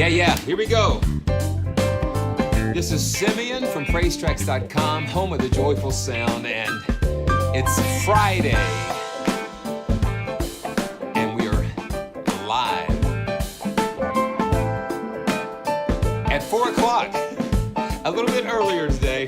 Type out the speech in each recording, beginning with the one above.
Yeah, here we go. This is Simeon from PraiseTracks.com, home of the joyful sound, and it's Friday, and we are live at 4 o'clock, a little bit earlier today.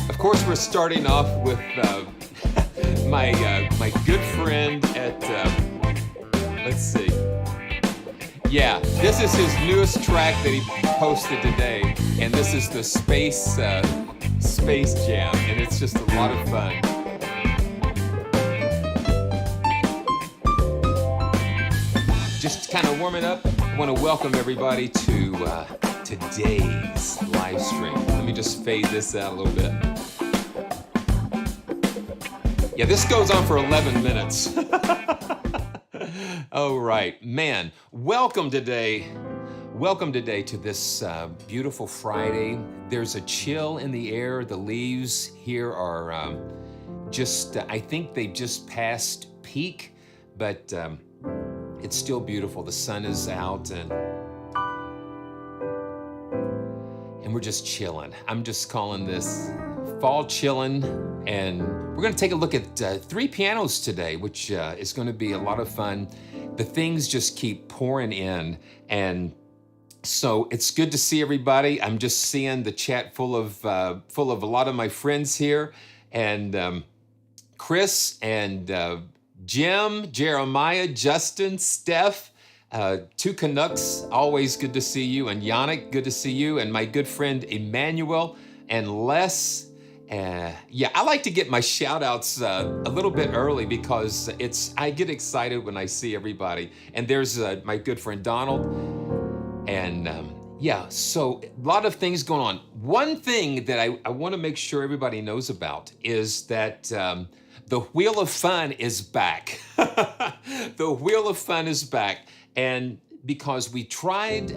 Of course, we're starting off with my good friend at, let's see. Yeah, this is his newest track that he posted today, and this is the Space Jam, and it's just a lot of fun. Just kind of warming up, I want to welcome everybody to today's live stream. Let me just fade this out a little bit. Yeah, this goes on for 11 minutes. All right, man, welcome today to this beautiful Friday. There's a chill in the air. The leaves here are I think they just passed peak, but it's still beautiful. The sun is out and we're just chilling. I'm just calling this fall chillin', and we're gonna take a look at 3 pianos today, which is gonna be a lot of fun. The things just keep pouring in, and so it's good to see everybody. I'm just seeing the chat full of a lot of my friends here, and Chris and Jim, Jeremiah, Justin, Steph, 2 Canucks, always good to see you, and Yannick, good to see you, and my good friend Emmanuel and Les. Yeah, I like to get my shout outs a little bit early because I get excited when I see everybody. And there's my good friend Donald. And yeah, so a lot of things going on. One thing that I want to make sure everybody knows about is that the Wheel of Fun is back. The Wheel of Fun is back. And because we tried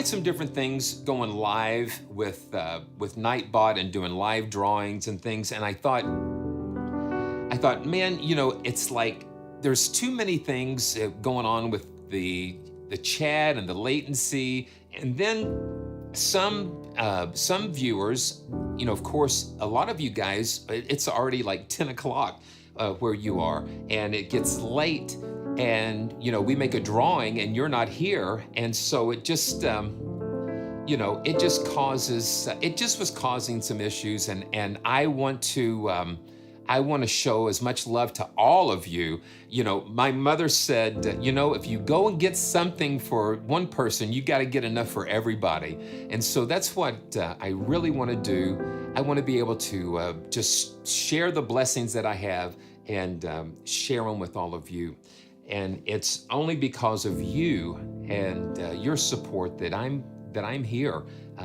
some different things going live with Nightbot and doing live drawings and things, and I thought, man, it's like there's too many things going on with the chat and the latency, and then some viewers, of course, a lot of you guys, it's already like 10 o'clock where you are, and it gets late. And, we make a drawing and you're not here. And so it just, it just was causing some issues. And I want to I want to show as much love to all of you. You know, my mother said, you know, if you go and get something for one person, you got to get enough for everybody. And so that's what I really want to do. I want to be able to just share the blessings that I have and share them with all of you. And it's only because of you and your support that I'm here.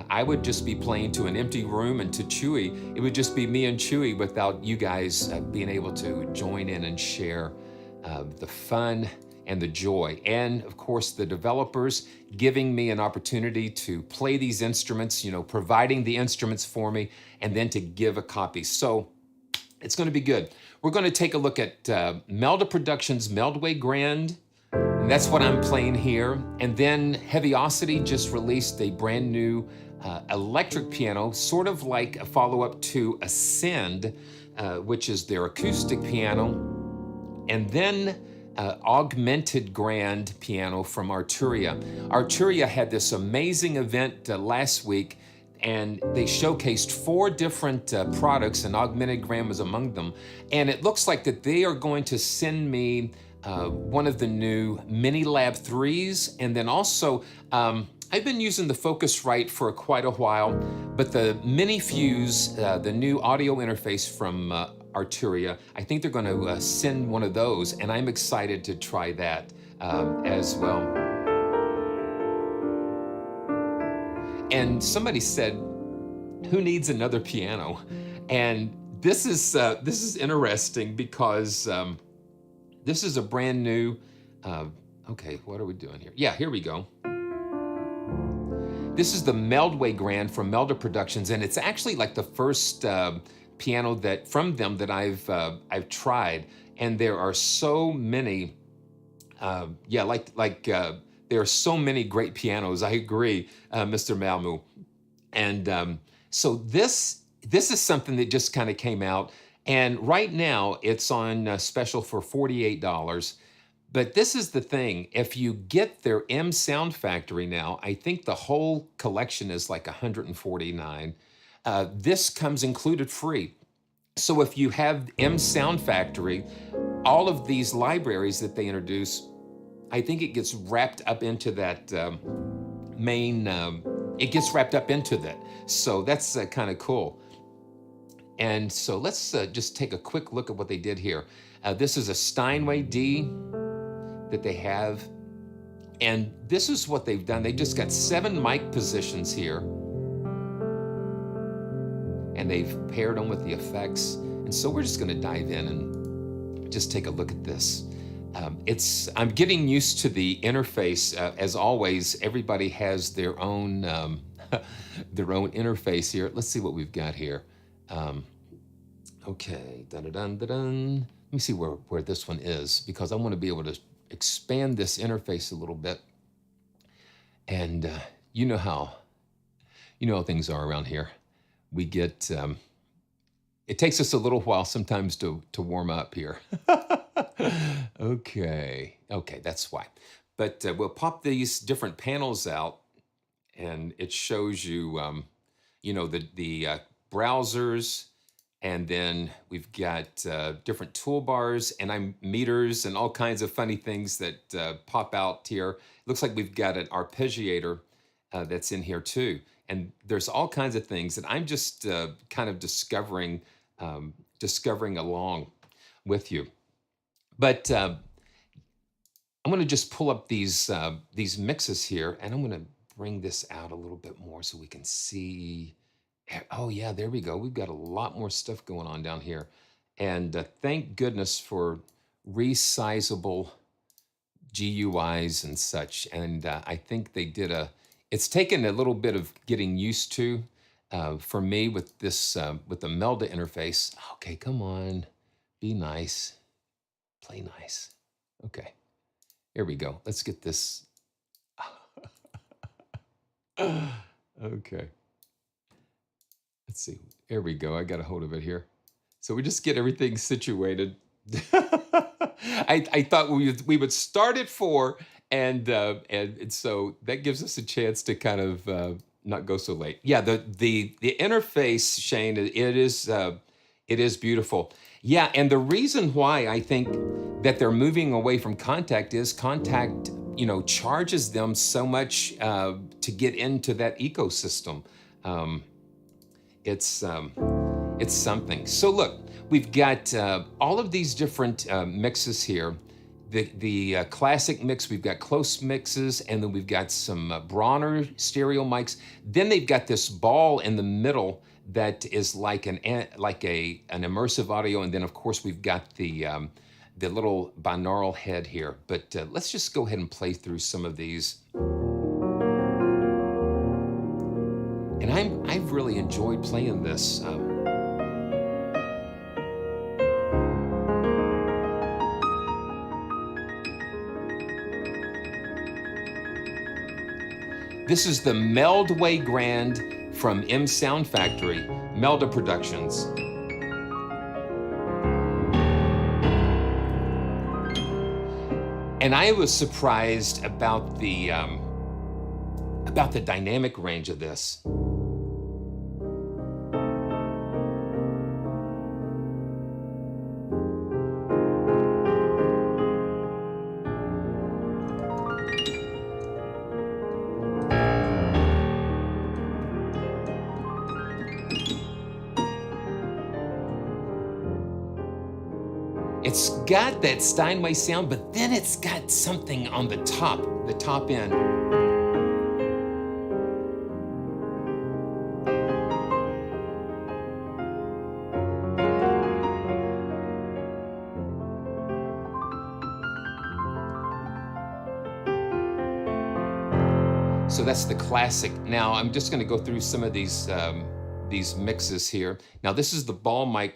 I would just be playing to an empty room, and to Chewy, it would just be me and Chewy without you guys being able to join in and share the fun and the joy. And of course, the developers giving me an opportunity to play these instruments, you know, providing the instruments for me, and then to give a copy. So it's going to be good. We're going to take a look at MeldaProduction's Meldway Grand. And that's what I'm playing here. And then Heavyocity just released a brand new electric piano, sort of like a follow-up to Ascend, which is their acoustic piano. And then Augmented Grand Piano from Arturia. Arturia had this amazing event last week, and they showcased 4 different products, and Augmented Grand was among them. And it looks like that they are going to send me one of the new Mini Lab 3s, and then also I've been using the Focusrite for quite a while, but the Mini Fuse, the new audio interface from Arturia, I think they're going to send one of those, and I'm excited to try that as well. And somebody said, "Who needs another piano?" And this is interesting because this is a brand new, okay, what are we doing here? Yeah, here we go. This is the Meldway Grand from MeldaProductions, and it's actually like the first piano that from them that I've tried. And there are so many, there are so many great pianos. I agree, Mr. Malmu. And so this is something that just kind of came out. And right now it's on special for $48. But this is the thing, if you get their MSoundFactory now, I think the whole collection is like $149. This comes included free. So if you have MSoundFactory, all of these libraries that they introduce, I think it gets wrapped up into that it gets wrapped up into that. So that's kind of cool. And so let's just take a quick look at what they did here. This is a Steinway D that they have. And this is what they've done. They just got 7 mic positions here. And they've paired them with the effects. And so we're just gonna dive in and just take a look at this. I'm getting used to the interface. As always, everybody has their own their own interface here. Let's see what we've got here. Okay, dun-dun-dun-dun. Let me see where this one is, because I want to be able to expand this interface a little bit. And you know how things are around here. We get, it takes us a little while sometimes to warm up here. Okay, that's why. But we'll pop these different panels out, and it shows you, the browsers, and then we've got different toolbars and meters and all kinds of funny things that pop out here. It looks like we've got an arpeggiator that's in here too. And there's all kinds of things that I'm just kind of discovering along with you. But I'm going to just pull up these mixes here, and I'm going to bring this out a little bit more so we can see. Oh yeah, there we go. We've got a lot more stuff going on down here. And thank goodness for resizable GUIs and such. And I think they did it's taken a little bit of getting used to for me with this, with the Melda interface. Okay, come on, be nice, play nice. Okay, here we go. Let's get this. Okay. Let's see. There we go. I got a hold of it here. So we just get everything situated. I thought we would start at 4, and so that gives us a chance to kind of not go so late. Yeah, the interface, Shane, it is beautiful. Yeah, and the reason why I think that they're moving away from contact is contact, charges them so much to get into that ecosystem. Um, it's something. So look, we've got all of these different mixes here. The classic mix, we've got close mixes, and then we've got some Bronner stereo mics. Then they've got this ball in the middle that is like an immersive audio, and then of course we've got the little binaural head here. But let's just go ahead and play through some of these. And I've really enjoyed playing this. This is the Meldway Grand from MSoundFactory, MeldaProductions. And I was surprised about the dynamic range of this. It's got that Steinway sound, but then it's got something on the top end. So that's the classic. Now I'm just going to go through some of these mixes here. Now this is the ball mic.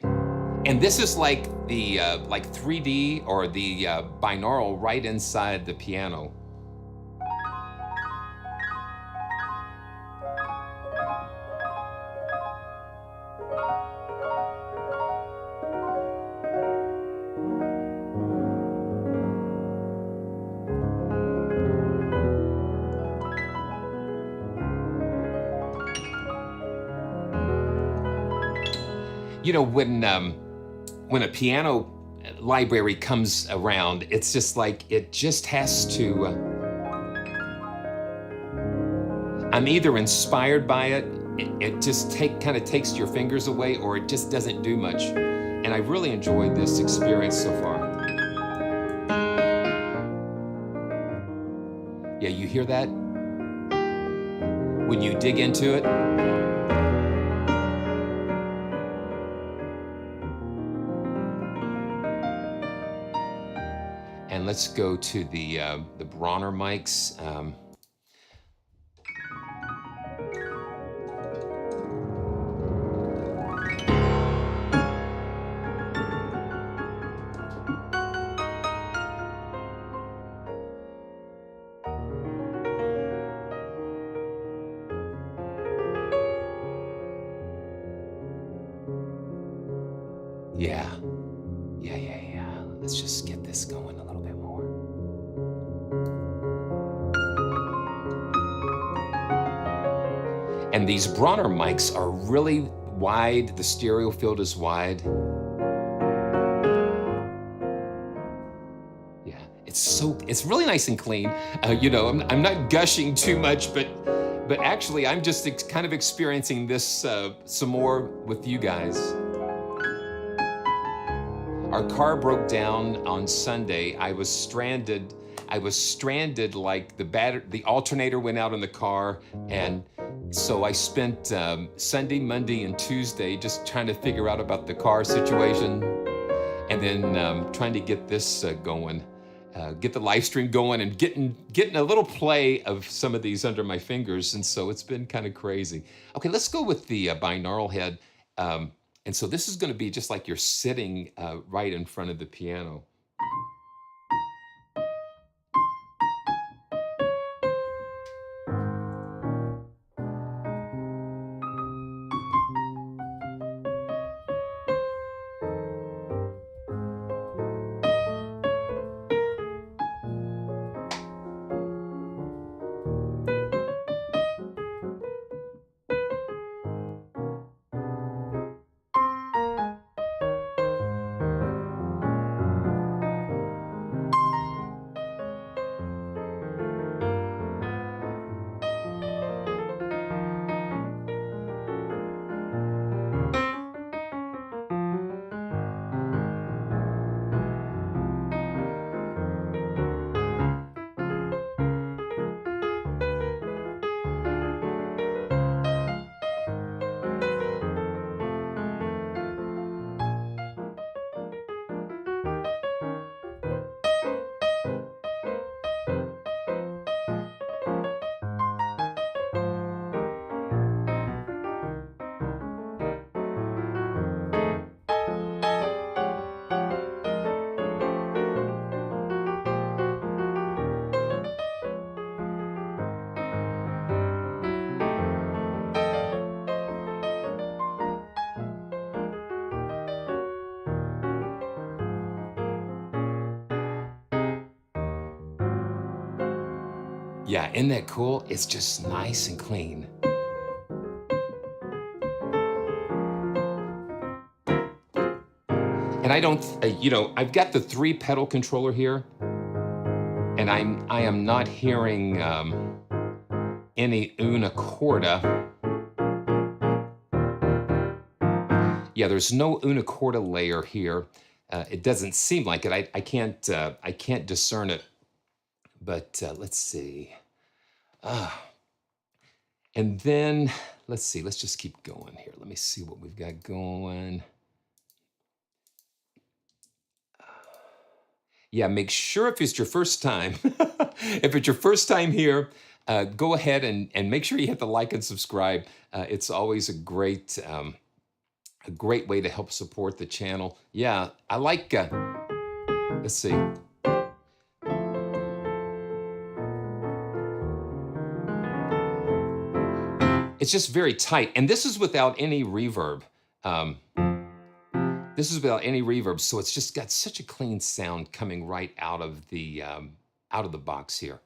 And this is like the 3D or the binaural right inside the piano. When a piano library comes around, it's just like, it just has to, I'm either inspired by it, it just kind of takes your fingers away, or it just doesn't do much. And I really enjoyed this experience so far. Yeah, you hear that? When you dig into it. And let's go to the Bronner mics. Yeah. Let's just get this going a little bit more. And these Bronner mics are really wide. The stereo field is wide. Yeah, it's really nice and clean. I'm not gushing too much, but actually I'm just kind of experiencing this some more with you guys. Our car broke down on Sunday. I was stranded like the alternator went out in the car, and so I spent Sunday, Monday, and Tuesday just trying to figure out about the car situation, and then trying to get this going, get the live stream going, and getting a little play of some of these under my fingers, and so it's been kind of crazy. Okay, let's go with the binaural head. And so this is going to be just like you're sitting right in front of the piano. Yeah, isn't that cool? It's just nice and clean. And I don't, you know, I've got the 3-pedal controller here, and I am not hearing any una corda. Yeah, there's no una corda layer here. It doesn't seem like it. I can't discern it. But let's see. And then let's see. Let's just keep going here. Let me see what we've got going. Yeah, make sure if it's your first time, if it's your first time here, go ahead and make sure you hit the like and subscribe. It's always a great way to help support the channel. Yeah, I like, let's see. It's just very tight. And this is without any reverb. This is without any reverb, so it's just got such a clean sound coming right out of the box here.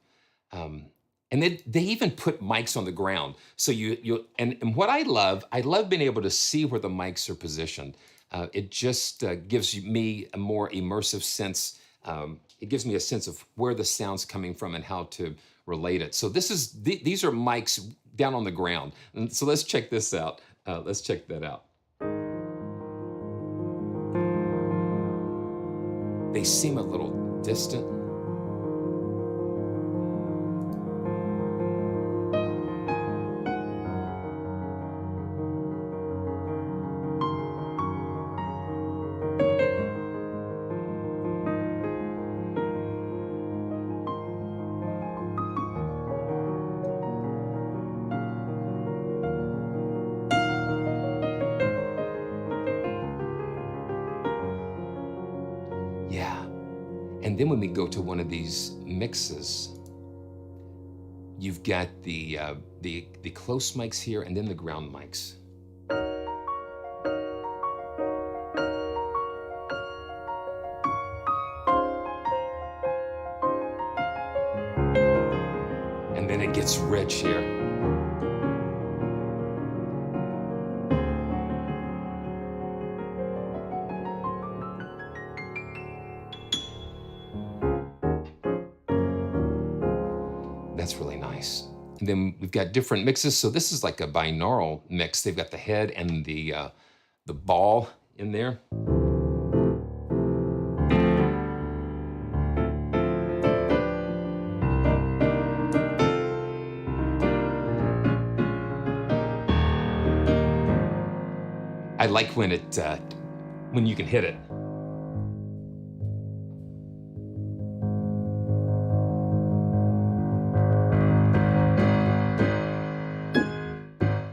And they even put mics on the ground. So and what I love being able to see where the mics are positioned. It just gives me a more immersive sense. It gives me a sense of where the sound's coming from and how to relate it. So these are mics down on the ground. And so let's check this out. Let's check that out. They seem a little distant. Yeah. And then when we go to one of these mixes, you've got the close mics here and then the ground mics. And then it gets rich here. That's really nice. And then we've got different mixes. So this is like a binaural mix. They've got the head and the ball in there. I like when you can hit it.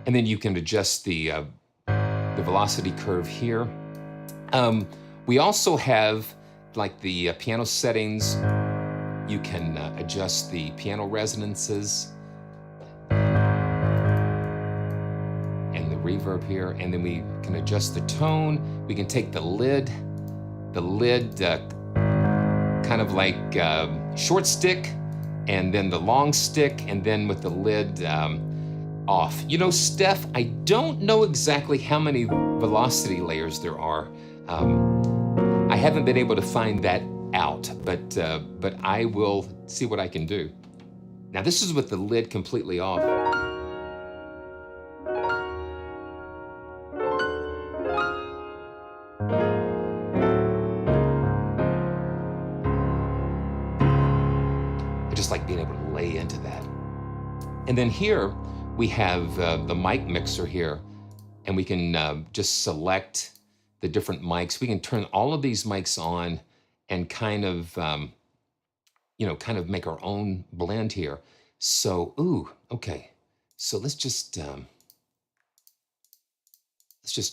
And then you can adjust the velocity curve here. We also have like the piano settings. You can adjust the piano resonances and the reverb here. And then we can adjust the tone. We can take the lid kind of like short stick, and then the long stick, and then with the lid off. You know, Steph, I don't know exactly how many velocity layers there are. I haven't been able to find that out, but I will see what I can do. Now this is with the lid completely off. I just like being able to lay into that. And then here, we have the mic mixer here, and we can just select the different mics. We can turn all of these mics on and kind of, kind of make our own blend here. So, okay. So let's just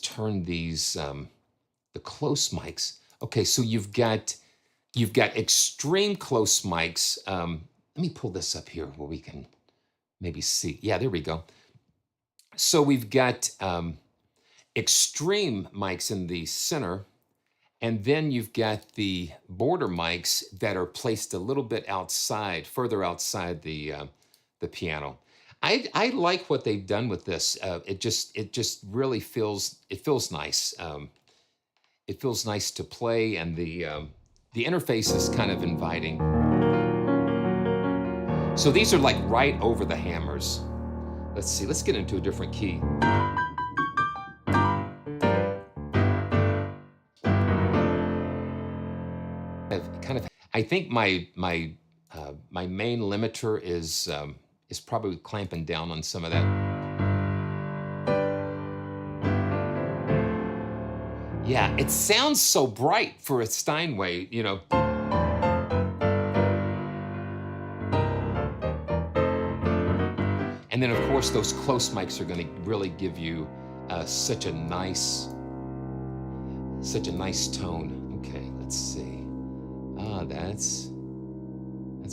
turn these the close mics. Okay, so you've got extreme close mics. Let me pull this up here where we can maybe see. Yeah, there we go. So we've got extreme mics in the center, and then you've got the border mics that are placed a little bit outside, further outside the the piano. I like what they've done with this. It just really feels nice. It feels nice to play, and the interface is kind of inviting. So these are like right over the hammers. Let's see, let's get into a different key. I think my main limiter is probably clamping down on some of that. Yeah, it sounds so bright for a Steinway, you know. And then, of course, those close mics are going to really give you such a nice tone. Okay, let's see. That's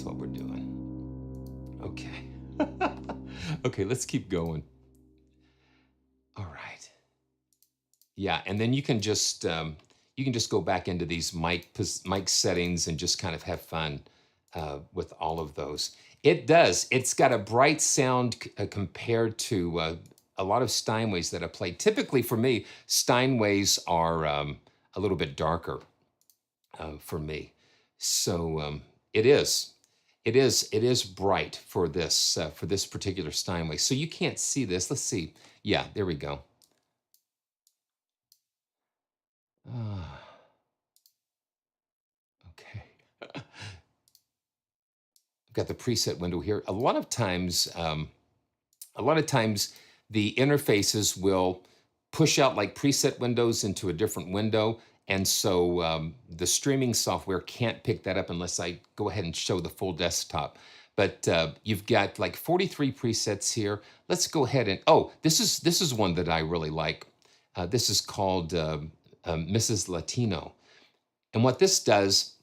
what we're doing. Okay. Okay, let's keep going. All right. Yeah, and then you can just go back into these mic settings and just kind of have fun with all of those. It's got a bright sound compared to a lot of Steinways that I play. Typically for me, Steinways are a little bit darker for me. So it is bright for this particular Steinway. So you can't see this. Let's see. Yeah, there we go. Okay. I've got the preset window here. A lot of times the interfaces will push out like preset windows into a different window. And so the streaming software can't pick that up unless I go ahead and show the full desktop. But you've got like 43 presets here. Let's go ahead and, oh, this is one that I really like. This is called Mrs. Latino. And what this does,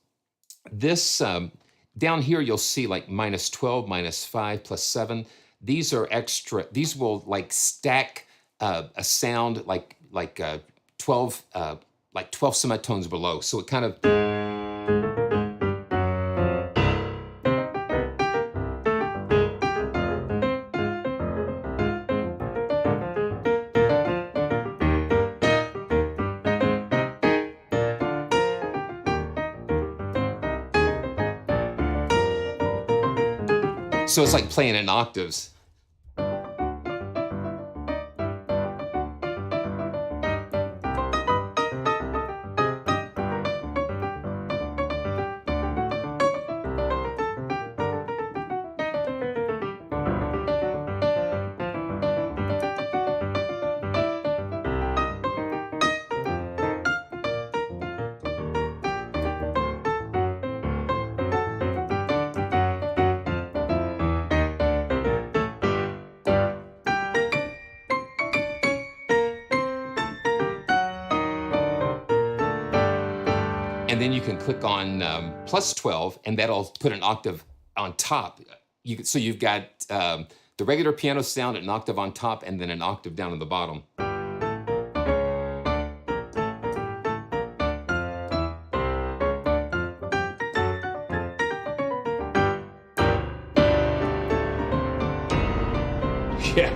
down here you'll see like -12, -5, +7. These are extra. These will like stack a sound like 12 semitones below. So it kind of. So it's like playing in octaves. And then you can click on +12, and that'll put an octave on top. So you've got the regular piano sound, an octave on top, and then an octave down at the bottom. Yeah.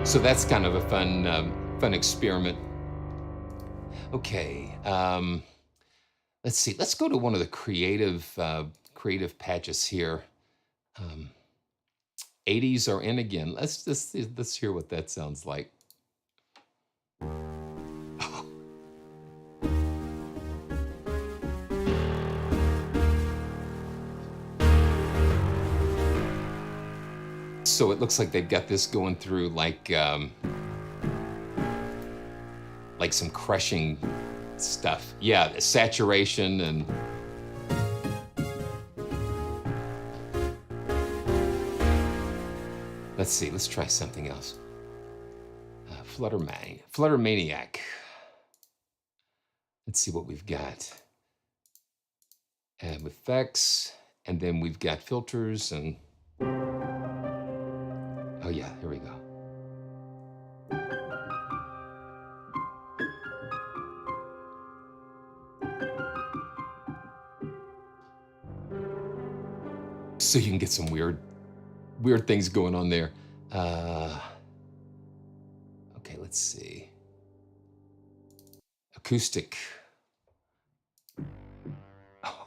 So that's kind of a fun experiment. Okay, let's see. Let's go to one of the creative patches here. 80s are in again. Let's hear what that sounds like. So it looks like they've got this going through like some crushing stuff. Yeah, saturation and. Let's see, let's try something else. Fluttermaniac. Let's see what we've got. Effects, and then we've got filters and. Oh yeah, here we go. just so you can get some weird things going on there. Okay, let's see. Acoustic. Oh,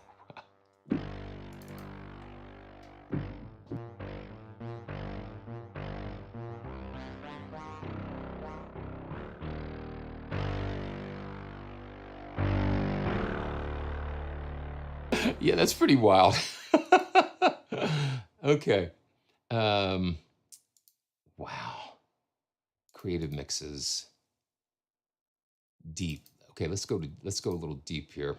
yeah, that's pretty wild. Okay. Wow. Creative mixes. Deep. Okay, let's go a little deep here.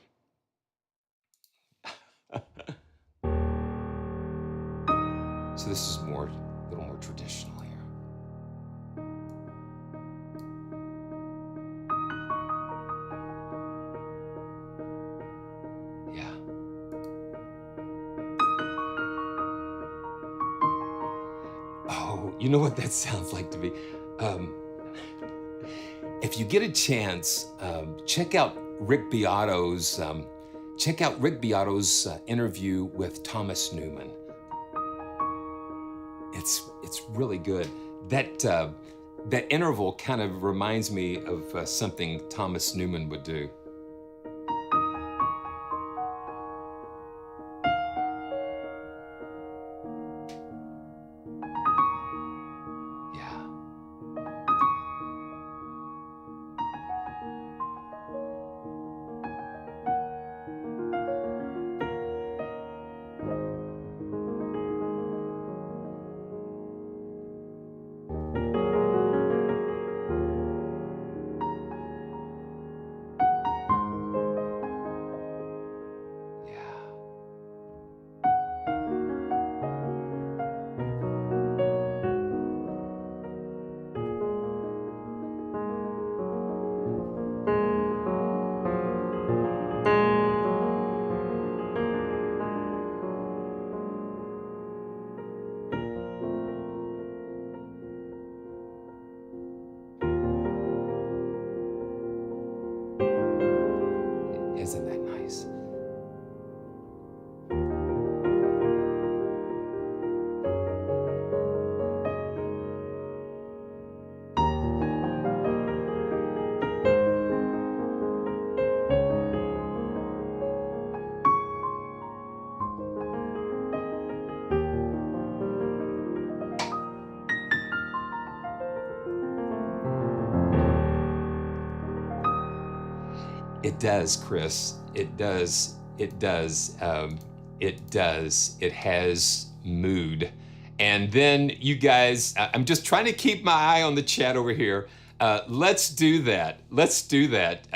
So this is a little more traditional here. Yeah. Oh, you know what that sounds like to me? If you get a chance, check out Rick Beato's interview with Thomas Newman. It's really good. That interval kind of reminds me of something Thomas Newman would do. Isn't that nice? It does, Chris. It does. It does. It does. It has mood. And then you guys, I'm just trying to keep my eye on the chat over here. Let's do that. Let's do that.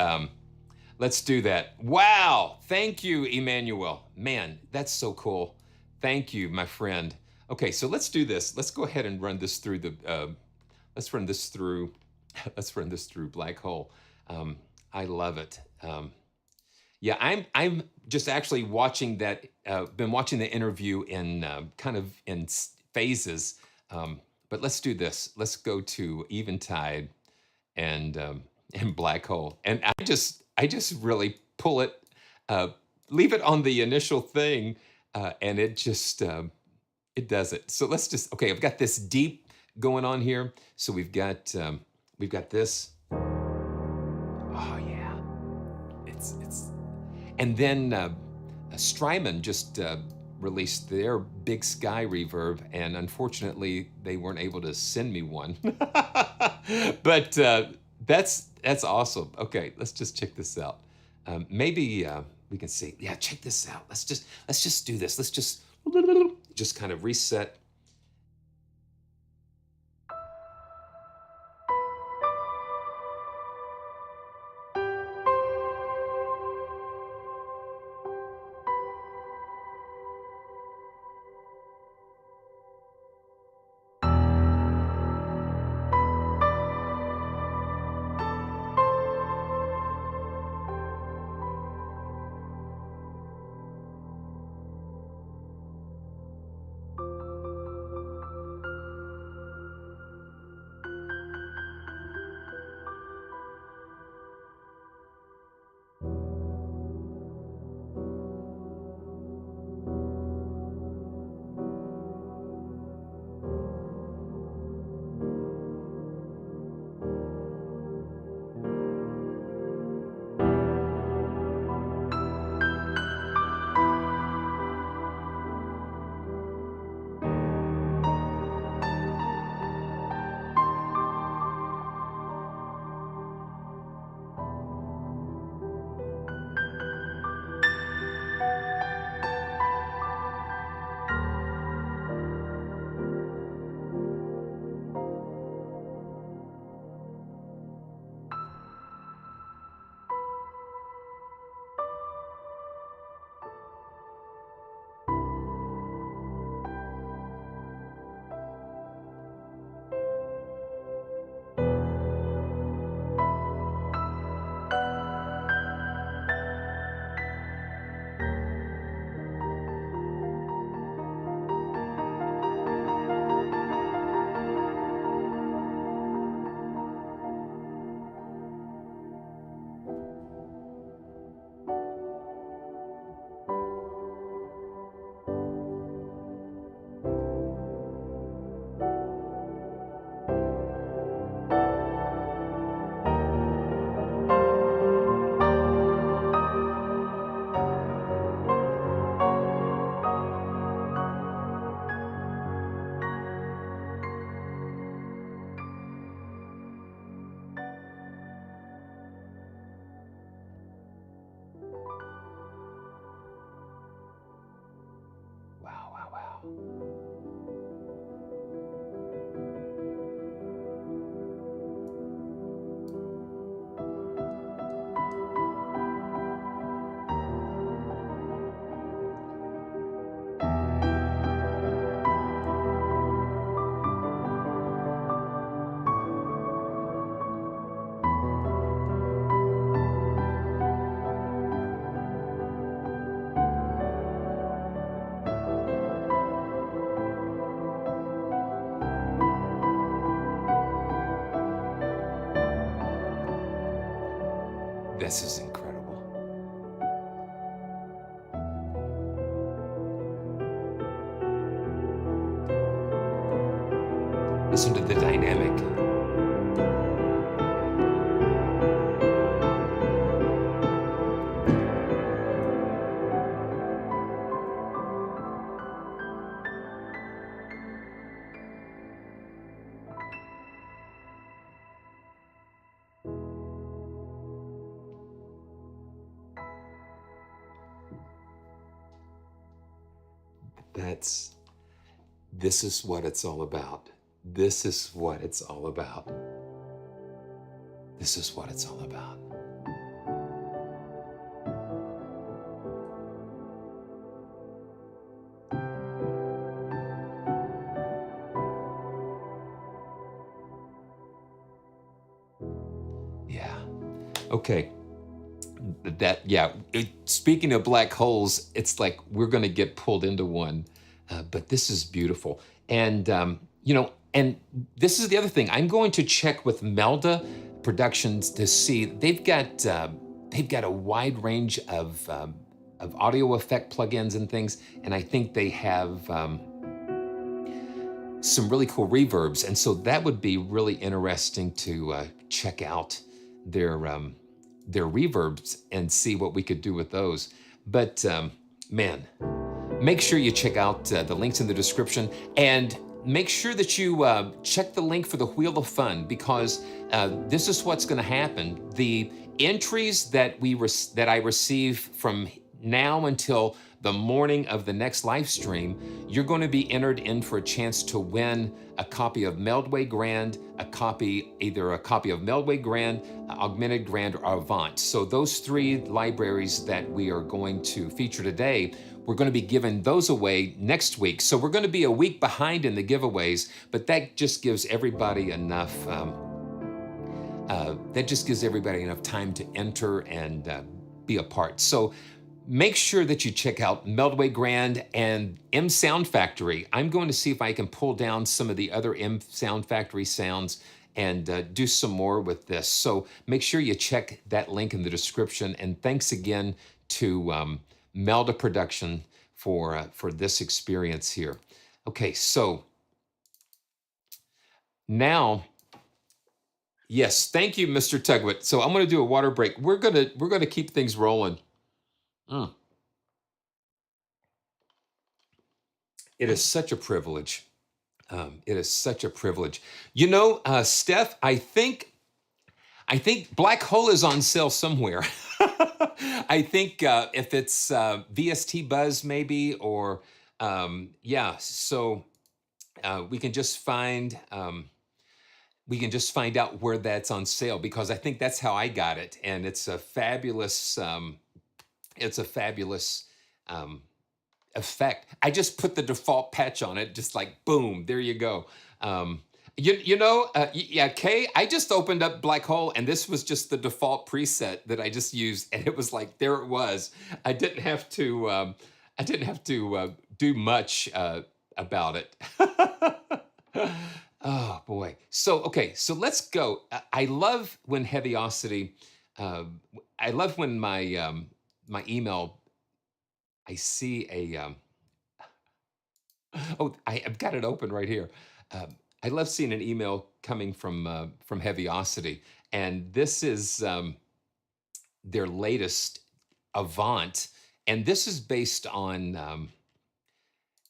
Let's do that. Wow. Thank you, Emmanuel. Man, that's so cool. Thank you, my friend. Okay, so let's do this. Let's go ahead and run this through the, let's run this through Black Hole. I love it. Yeah, I'm just actually watching that. Been watching the interview in kind of in phases. But let's do this. Let's go to Eventide and Black Hole, and I just really pull it, leave it on the initial thing, and it just it does it. So let's just okay. I've got this deep going on here. So we've got this. Oh yeah, it's and then Strymon just released their Big Sky reverb, and unfortunately they weren't able to send me one. But that's awesome. Okay, let's just check this out. Maybe we can see. Yeah, check this out. Let's just do this. Let's just kind of reset. This is incredible. Listen to the dynamic. This is what it's all about. This is what it's all about. This is what it's all about. Yeah. Okay. Speaking of black holes, it's like we're going to get pulled into one. But this is beautiful. And, and this is the other thing. I'm going to check with Melda Productions to see, they've got a wide range of audio effect plugins and things. And I think they have some really cool reverbs. And so that would be really interesting to check out their reverbs and see what we could do with those. But man, make sure you check out the links in the description, and make sure that you check the link for the Wheel of Fun, because this is what's going to happen. The entries that I receive from now until the morning of the next live stream, you're going to be entered in for a chance to win a copy of Meldway Grand, either a copy of Meldway Grand, Augmented Grand, or Avant. So those three libraries that we are going to feature today, we're going to be giving those away next week. So we're going to be a week behind in the giveaways, but that just gives everybody enough. That just gives everybody enough time to enter and be a part. So make sure that you check out Meldway Grand and MSoundFactory. I'm going to see if I can pull down some of the other MSoundFactory sounds and do some more with this. So make sure you check that link in the description. And thanks again to MeldaProduction for this experience here. Okay, so now, yes, thank you, Mr. Tugwit. So I'm going to do a water break. We're gonna keep things rolling. It is such a privilege. It is such a privilege. You know, Steph, I think Black Hole is on sale somewhere. I think if it's VST Buzz maybe, or so we can just find out where that's on sale, because I think that's how I got it, and it's a fabulous effect. I just put the default patch on it, just like boom, there you go. Kay, I just opened up Black Hole, and this was just the default preset that I just used, and it was like, there it was. I didn't have to do much about it. Oh boy. So okay, so let's go. I love when Heavyocity. I love when my my email. I see a. I've got it open right here. I love seeing an email coming from Heavyocity, and this is their latest Avant, and this is based on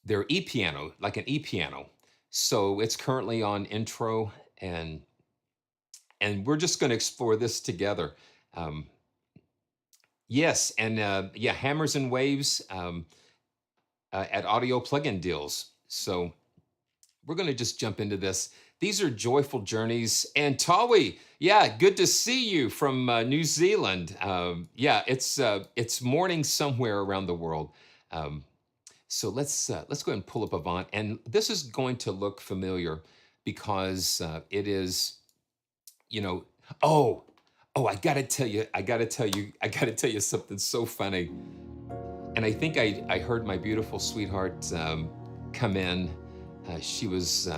their e-piano, like an e-piano. So it's currently on intro, and we're just going to explore this together. Yes, and Hammers and Waves at Audio Plugin Deals. So we're going to just jump into this. These are joyful journeys. And Tawi, good to see you from New Zealand. It's morning somewhere around the world. So let's go ahead and pull up Avant, and this is going to look familiar because it is, I gotta tell you something so funny. And I think I heard my beautiful sweetheart come in. She was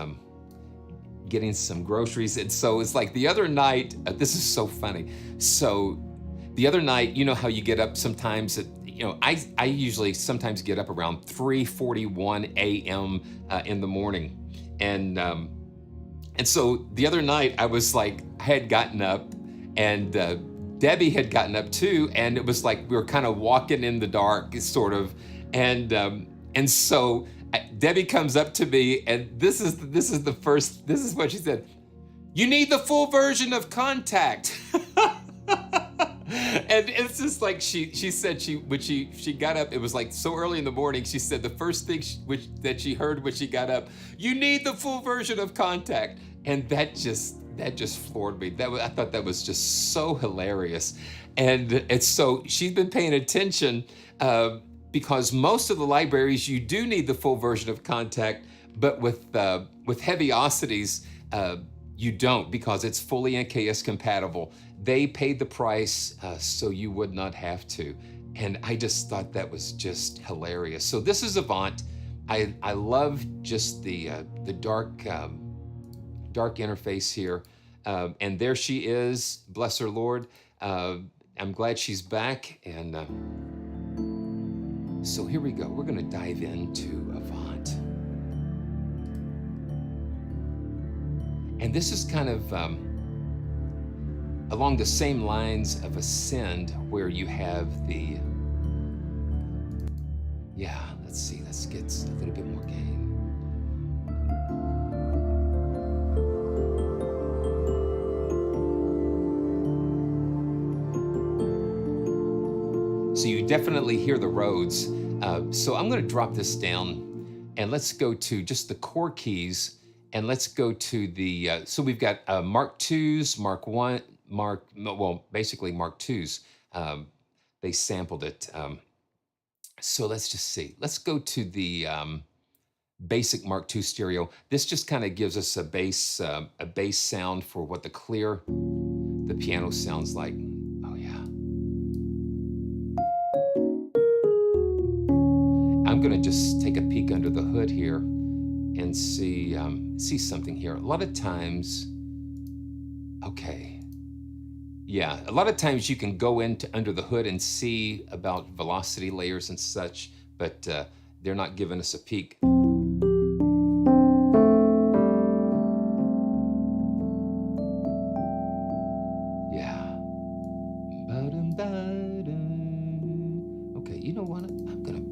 getting some groceries, and so it's like the other night. This is so funny. So the other night, you know how you get up sometimes at, I usually sometimes get up around 3:41 a.m. In the morning. And so the other night I was like, I had gotten up, and Debbie had gotten up too, and it was like we were kind of walking in the dark, sort of, and so Debbie comes up to me, and this is what she said: "You need the full version of Contact." And it's just like she said when she got up, it was like so early in the morning. She said the first thing that she heard when she got up, "You need the full version of Contact," and that just floored me. I thought that was just so hilarious, and so she's been paying attention because most of the libraries you do need the full version of Contact, but with Heavyocities you don't, because it's fully NKS compatible. They paid the price so you would not have to. And I just thought that was just hilarious. So this is Avant. I love just the dark interface here. And there she is, bless her Lord. I'm glad she's back. And so here we go. We're gonna dive into Avant. And this is kind of along the same lines of Ascend, where you have the, let's see, let's get a little bit more gain. So you definitely hear the Rhodes. So I'm gonna drop this down, and let's go to just the core keys. And let's go to the, so we've got Mark IIs, Mark I, basically Mark IIs. They sampled it. So let's just see. Let's go to the basic Mark II stereo. This just kind of gives us a bass sound for what the piano sounds like. Oh yeah. I'm gonna just take a peek under the hood here and see something here. A lot of times, okay, yeah, a lot of times you can go under the hood and see about velocity layers and such, but they're not giving us a peek. Yeah. Okay, you know what? I'm gonna.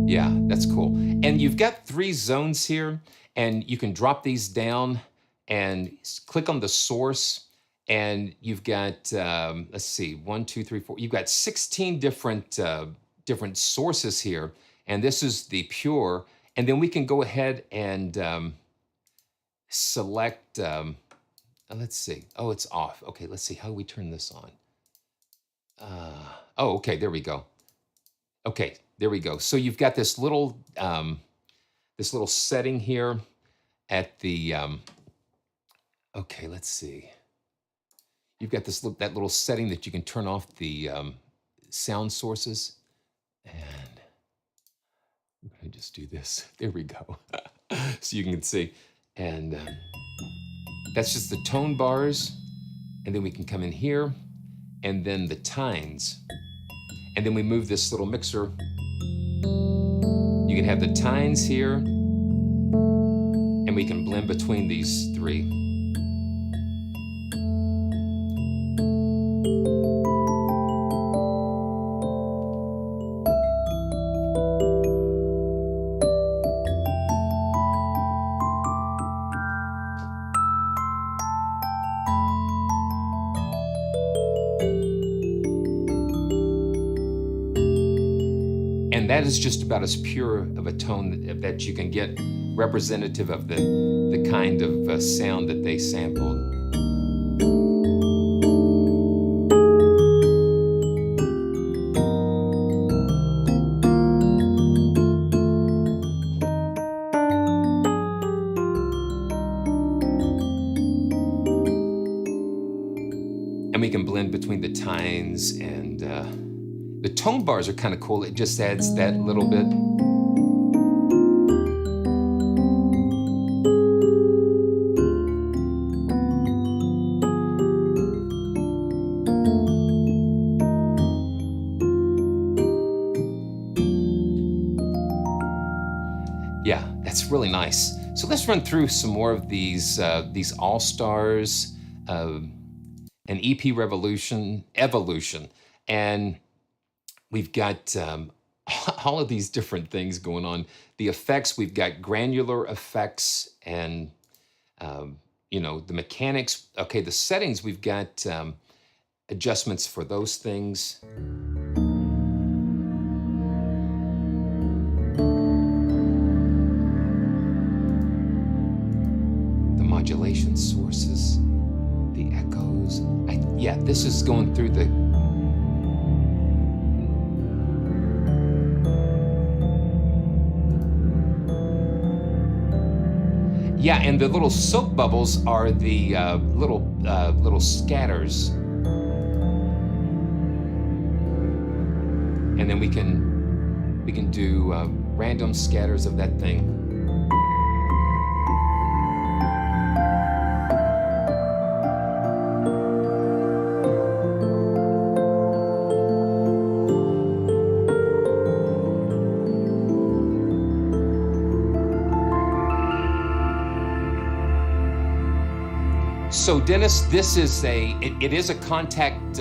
Yeah, that's cool. And you've got 3 zones here, and you can drop these down and click on the source, and you've got, let's see, 1, 2, 3, 4. You've got 16 different sources here, and this is the pure. And then we can go ahead and select, let's see. Oh, it's off. Okay, let's see. How do we turn this on? Oh, okay, there we go. Okay, there we go. So you've got this little setting here at the, okay, let's see. You've got that little setting that you can turn off the sound sources. And I'm gonna just do this. There we go. So you can see. And that's just the tone bars. And then we can come in here, and then the tines. And then we move this little mixer. You can have the tines here, and we can blend between these 3. And that is just about as pure of a tone that you can get, representative of the kind of sound that they sampled. And we can blend between the tines and The tone bars are kind of cool. It just adds that little bit. Yeah, that's really nice. So let's run through some more of these all-stars, an EP evolution, and we've got all of these different things going on. The effects, we've got granular effects, and you know, the mechanics. Okay, the settings, we've got adjustments for those things. Modulation sources, the echoes. Yeah, this is going through the... Yeah, and the little soap bubbles are the little scatters. And then we can do random scatters of that thing. So Dennis, this is it is a Contact.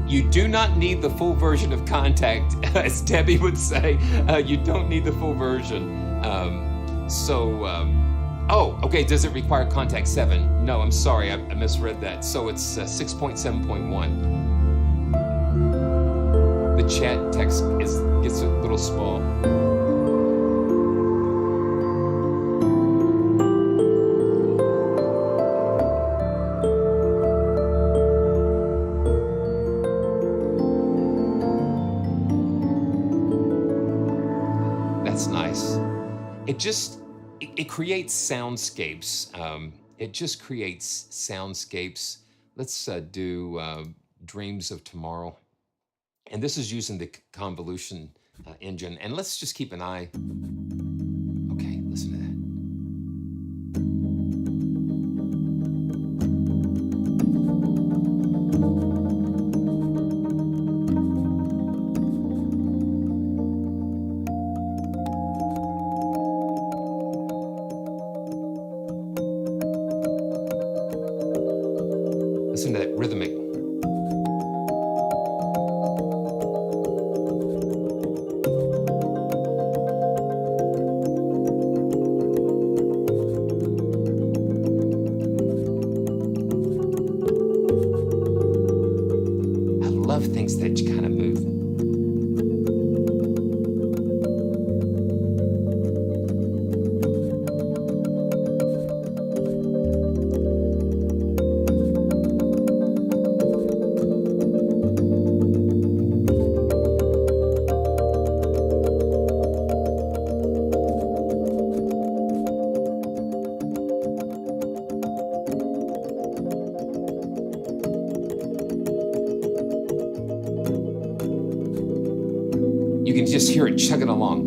You do not need the full version of Contact, as Debbie would say. You don't need the full version. Oh, okay. Does it require Contact 7? No, I'm sorry, I misread that. So it's 6.7.1. The chat text gets a little small. It creates soundscapes. It just creates soundscapes. Let's do Dreams of Tomorrow. And this is using the convolution engine. And let's just keep an eye. Okay, listen to that. Listen to that rhythmic. I love things that kind of move. You can just hear it chugging along.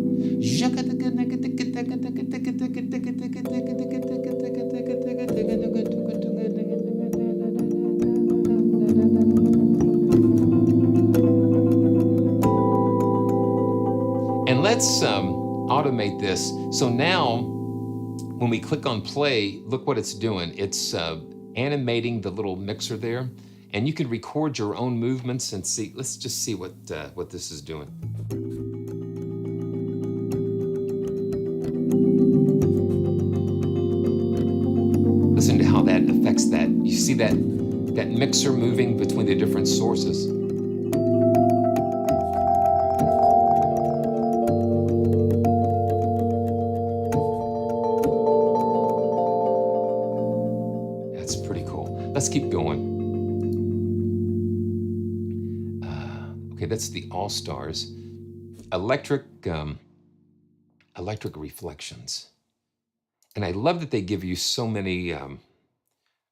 And let's automate this. So now, when we click on play, look what it's doing. It's animating the little mixer there. And you can record your own movements and see. Let's just see what this is doing. Listen to how that affects that. You see that mixer moving between the different sources. That's pretty cool. Let's keep going. Okay, that's the All-Stars. Electric reflections. And I love that they give you so many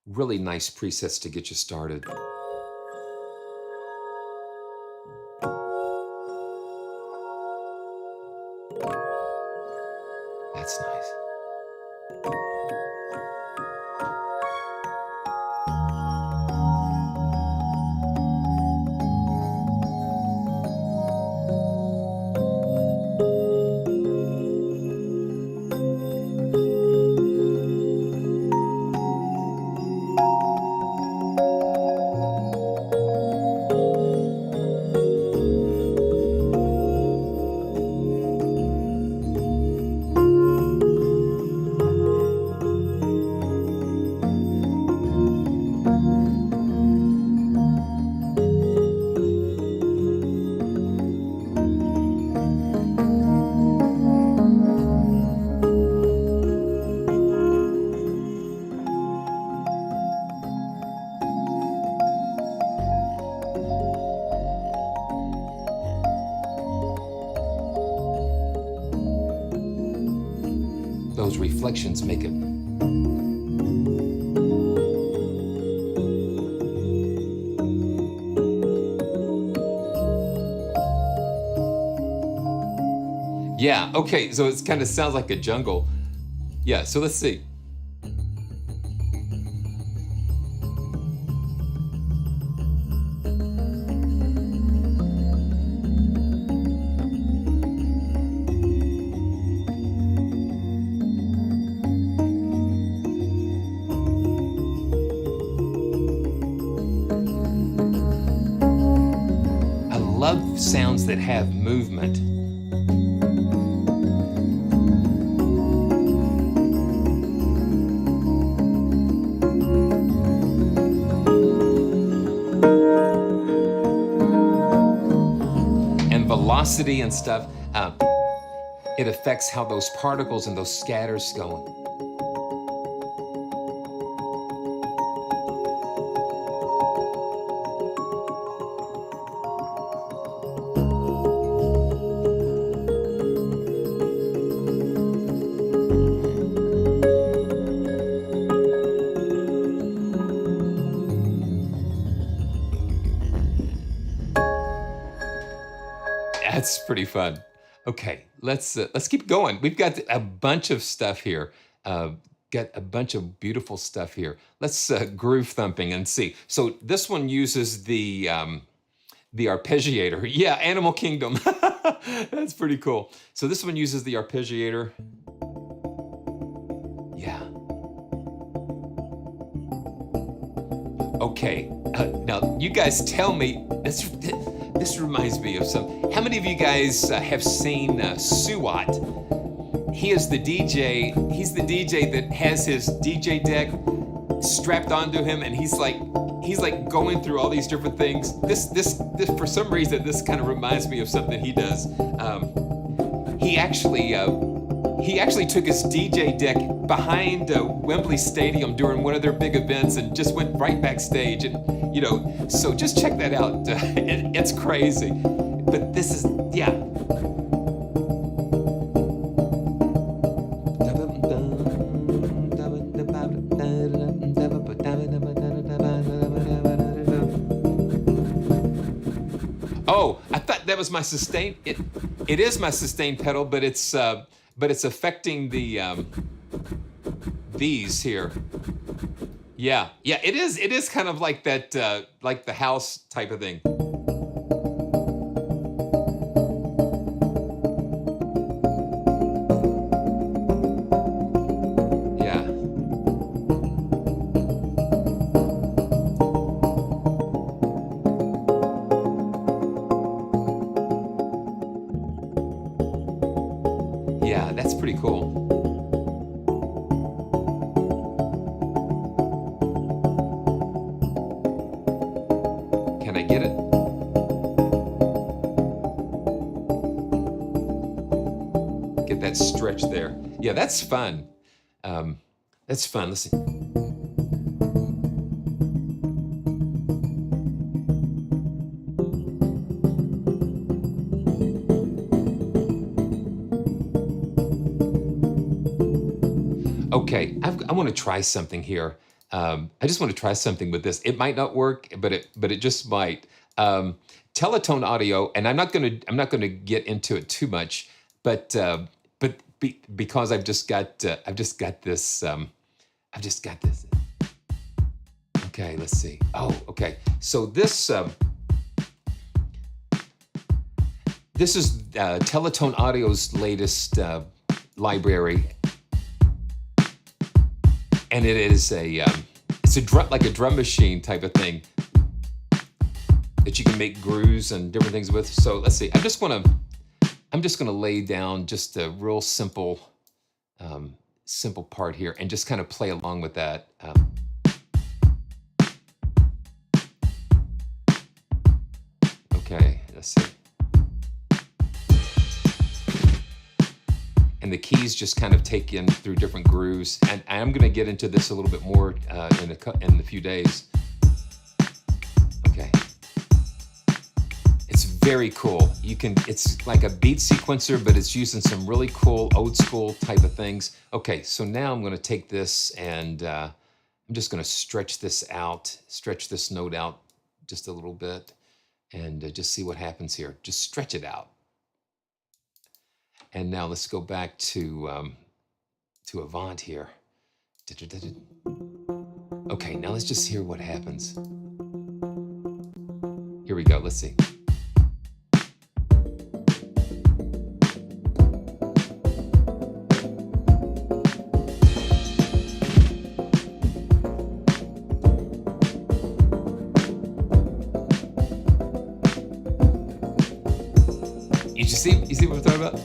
really nice presets to get you started. That's nice. Those reflections make it. Yeah, okay, so it kind of sounds like a jungle. Yeah, so let's see. I love sounds that have movement. Velocity and stuff, it affects how those particles and those scatters going. That's pretty fun. Okay, let's keep going. We've got a bunch of stuff here. Got a bunch of beautiful stuff here. Let's groove thumping and see. So this one uses the arpeggiator. Yeah, Animal Kingdom. That's pretty cool. So this one uses the arpeggiator. Yeah. Okay. Now you guys tell me. This reminds me of some. How many of you guys have seen Suat? He is the DJ. He's the DJ that has his DJ deck strapped onto him, and he's like going through all these different things. This for some reason this kind of reminds me of something he does. He actually took his DJ deck behind Wembley Stadium during one of their big events and just went right backstage, and so just check that out. It's crazy, but this is, yeah. Oh, I thought that was my sustain. It is my sustain pedal, but it's affecting the these here. Yeah, it is. It is kind of like that, like the house type of thing. Yeah. Yeah, that's pretty cool. Can I get it? Get that stretch there. Yeah, that's fun. That's fun. Listen. Okay, I want to try something here. I just want to try something with this. It might not work, but it just might. Teletone audio, and I'm not gonna get into it too much. because I've just got this. I've just got this. Okay, let's see. Oh, okay. So this is Teletone Audio's latest library, and it is it's a drum, like a drum machine type of thing that you can make grooves and different things with. So let's see. I'm just gonna lay down just a real simple part here and just kind of play along with that. Okay, let's see. And the keys just kind of take in through different grooves. And I'm going to get into this a little bit more in a few days. Okay. It's very cool. It's like a beat sequencer, but it's using some really cool old school type of things. Okay, so now I'm going to take this and I'm just going to stretch this note out just a little bit and just see what happens here. Just stretch it out. And now let's go back to Avant here. Okay, now let's just hear what happens. Here we go, let's see. You see what I'm talking about?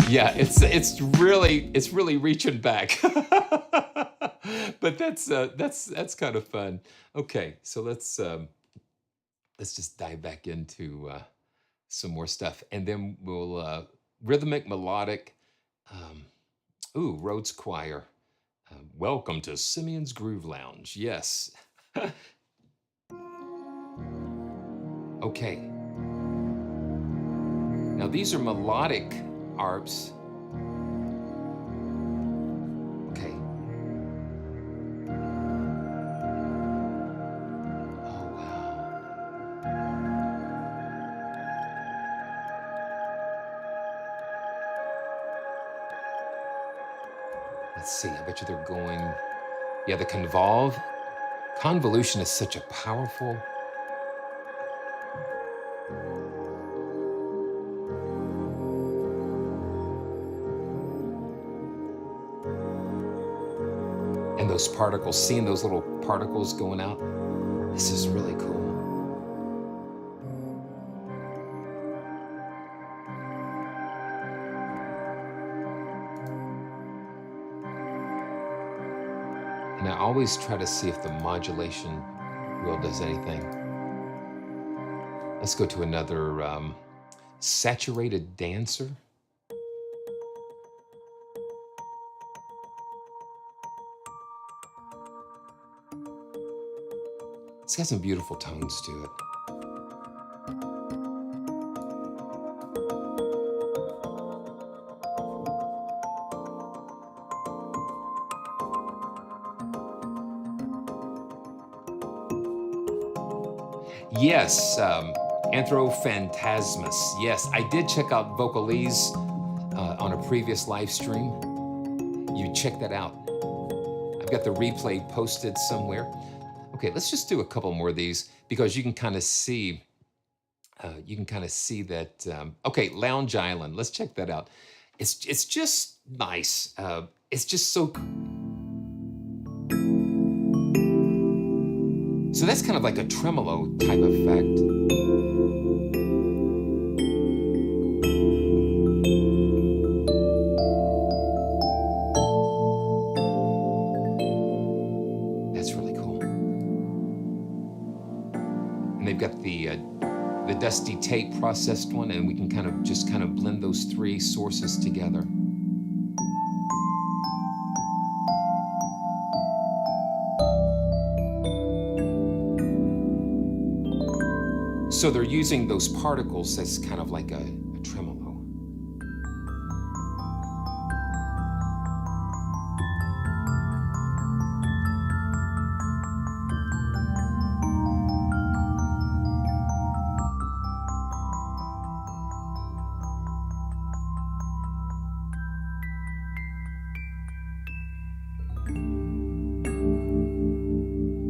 Yeah, it's really reaching back. But that's kind of fun. Okay, so let's just dive back into some more stuff, and then we'll rhythmic, melodic. Rhodes Choir. Welcome to Simeon's Groove Lounge. Yes. Okay. Now these are melodic arps. Okay. Oh wow. Let's see, I bet you they're going, yeah, the convolution is such a powerful. And those particles, seeing those little particles going out, this is really cool. And I always try to see if the modulation wheel does anything. Let's go to another saturated dancer. It's got some beautiful tones to it. Yes, Anthrophantasmus. Yes, I did check out Vocalese on a previous live stream. You check that out. I've got the replay posted somewhere. Okay, let's just do a couple more of these because you can kind of see that. Okay, Lounge Island. Let's check that out. It's just nice. It's just so. So that's kind of like a tremolo type effect. That's really cool. And they've got the dusty tape processed one, and we can kind of blend those three sources together. So they're using those particles as kind of like a tremolo.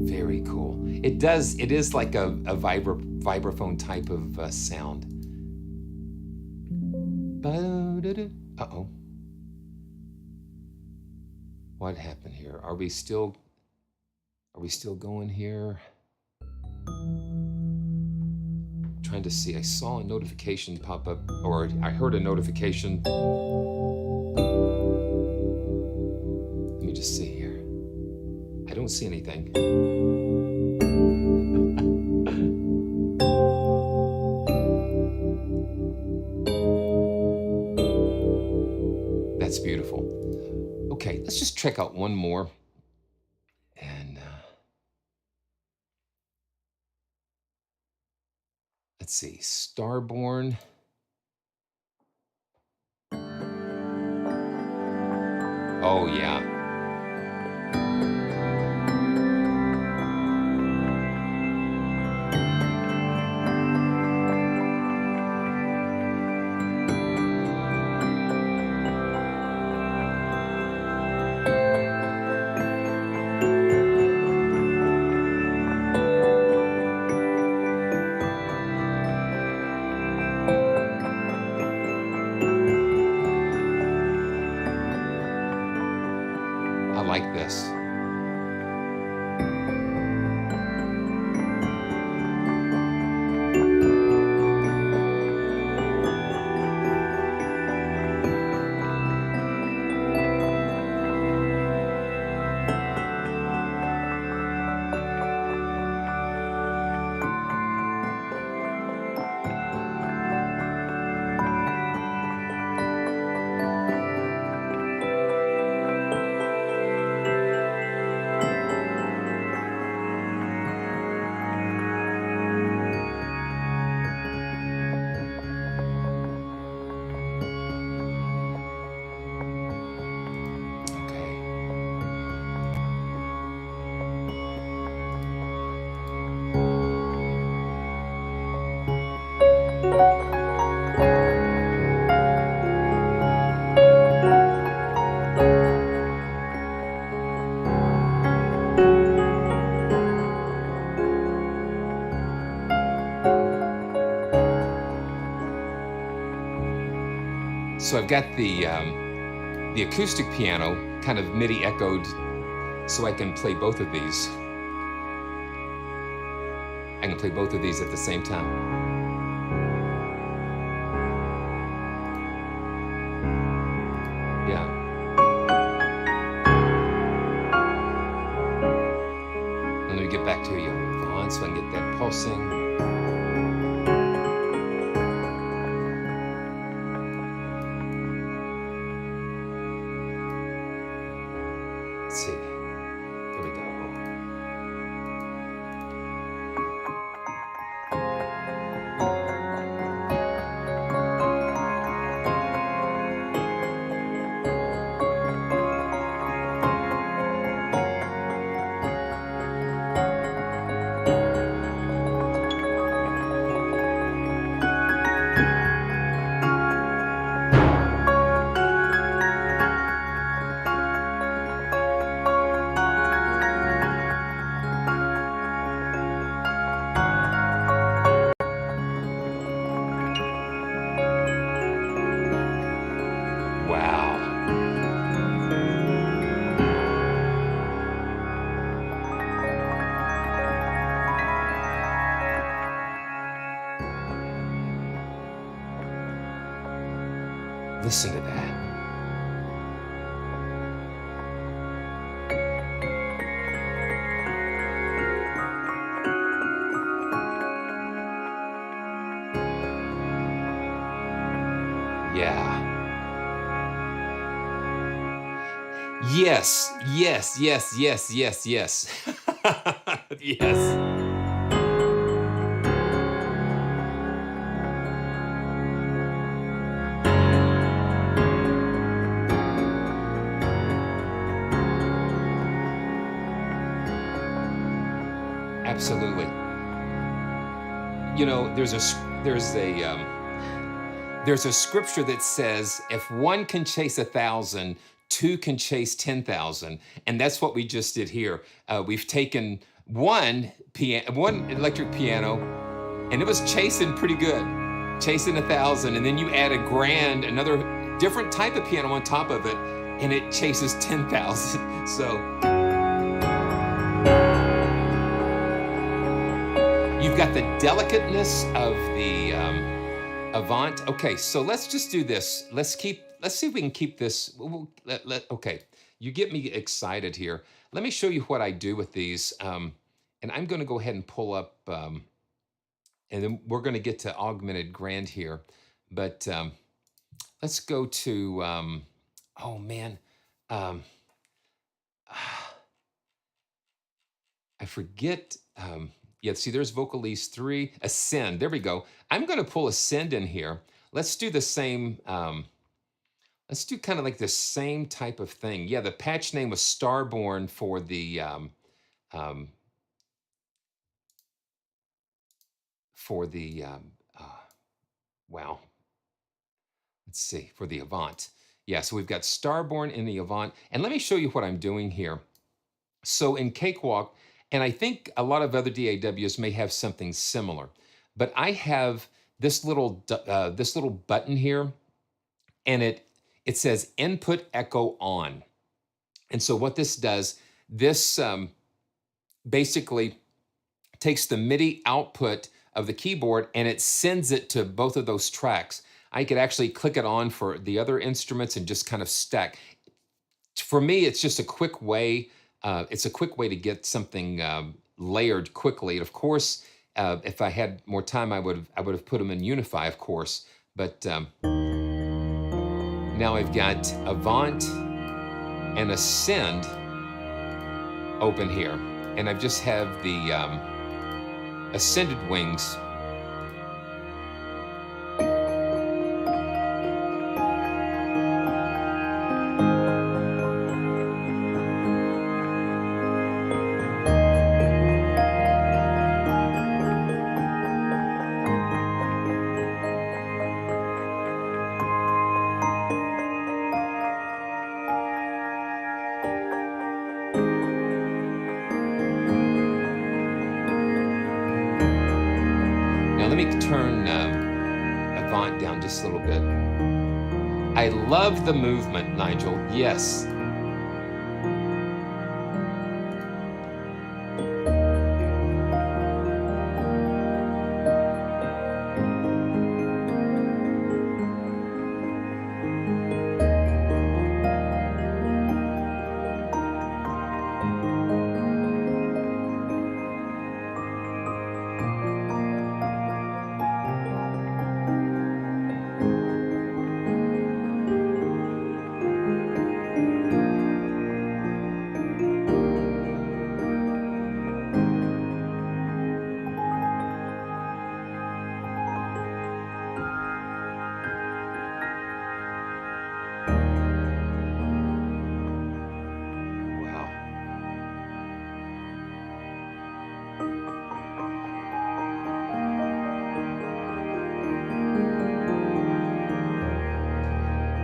Very cool. It is like a vibraphone type of sound. Uh-oh. What happened here? Are we still going here? Trying to see. I saw a notification pop up, or I heard a notification. Let me just see here. I don't see anything. That's beautiful. Okay, let's just check out one more. And let's see, Starborn. Oh, yeah. I like this. So I've got the acoustic piano kind of MIDI echoed, so I can play both of these. I can play both of these at the same time. Yeah. Let me get back to you, Avant, so I can get that pulsing. Let's see. Here we go. Wow. Listen to that. Yeah. Yes, yes, yes, yes, yes, yes. Yes. Absolutely. You know, there's a scripture that says, if one can chase 1,000, two can chase 10,000, and that's what we just did here. We've taken one electric piano, and it was chasing pretty good, chasing 1,000, and then you add another different type of piano on top of it, and it chases 10,000. So you've got the delicateness of the Avant. Okay, so let's just do this. Let's see if we can keep this. Okay, you get me excited here. Let me show you what I do with these. And I'm going to go ahead and pull up, and then we're going to get to Augmented Grand here. But let's go to, oh man, I forget. Yeah, see, there's Vocalise 3, Ascend. There we go. I'm going to pull Ascend in here. Let's do the same. Let's do kind of like the same type of thing. Yeah, the patch name was Starborn for the wow. Let's see, for the Avant. Yeah, so we've got Starborn in the Avant, and let me show you what I'm doing here. So in Cakewalk, and I think a lot of other DAWs may have something similar, but I have this little button here, and it says Input Echo On. And so what this does, this basically takes the MIDI output of the keyboard and it sends it to both of those tracks. I could actually click it on for the other instruments and just kind of stack. For me, it's just a quick way. It's a quick way to get something layered quickly. And of course, if I had more time, I would have put them in Unify, of course. But now I've got Avant and Ascend open here, and I just have the Ascended wings. Let me turn Avant down just a little bit. I love the movement, Nigel. Yes.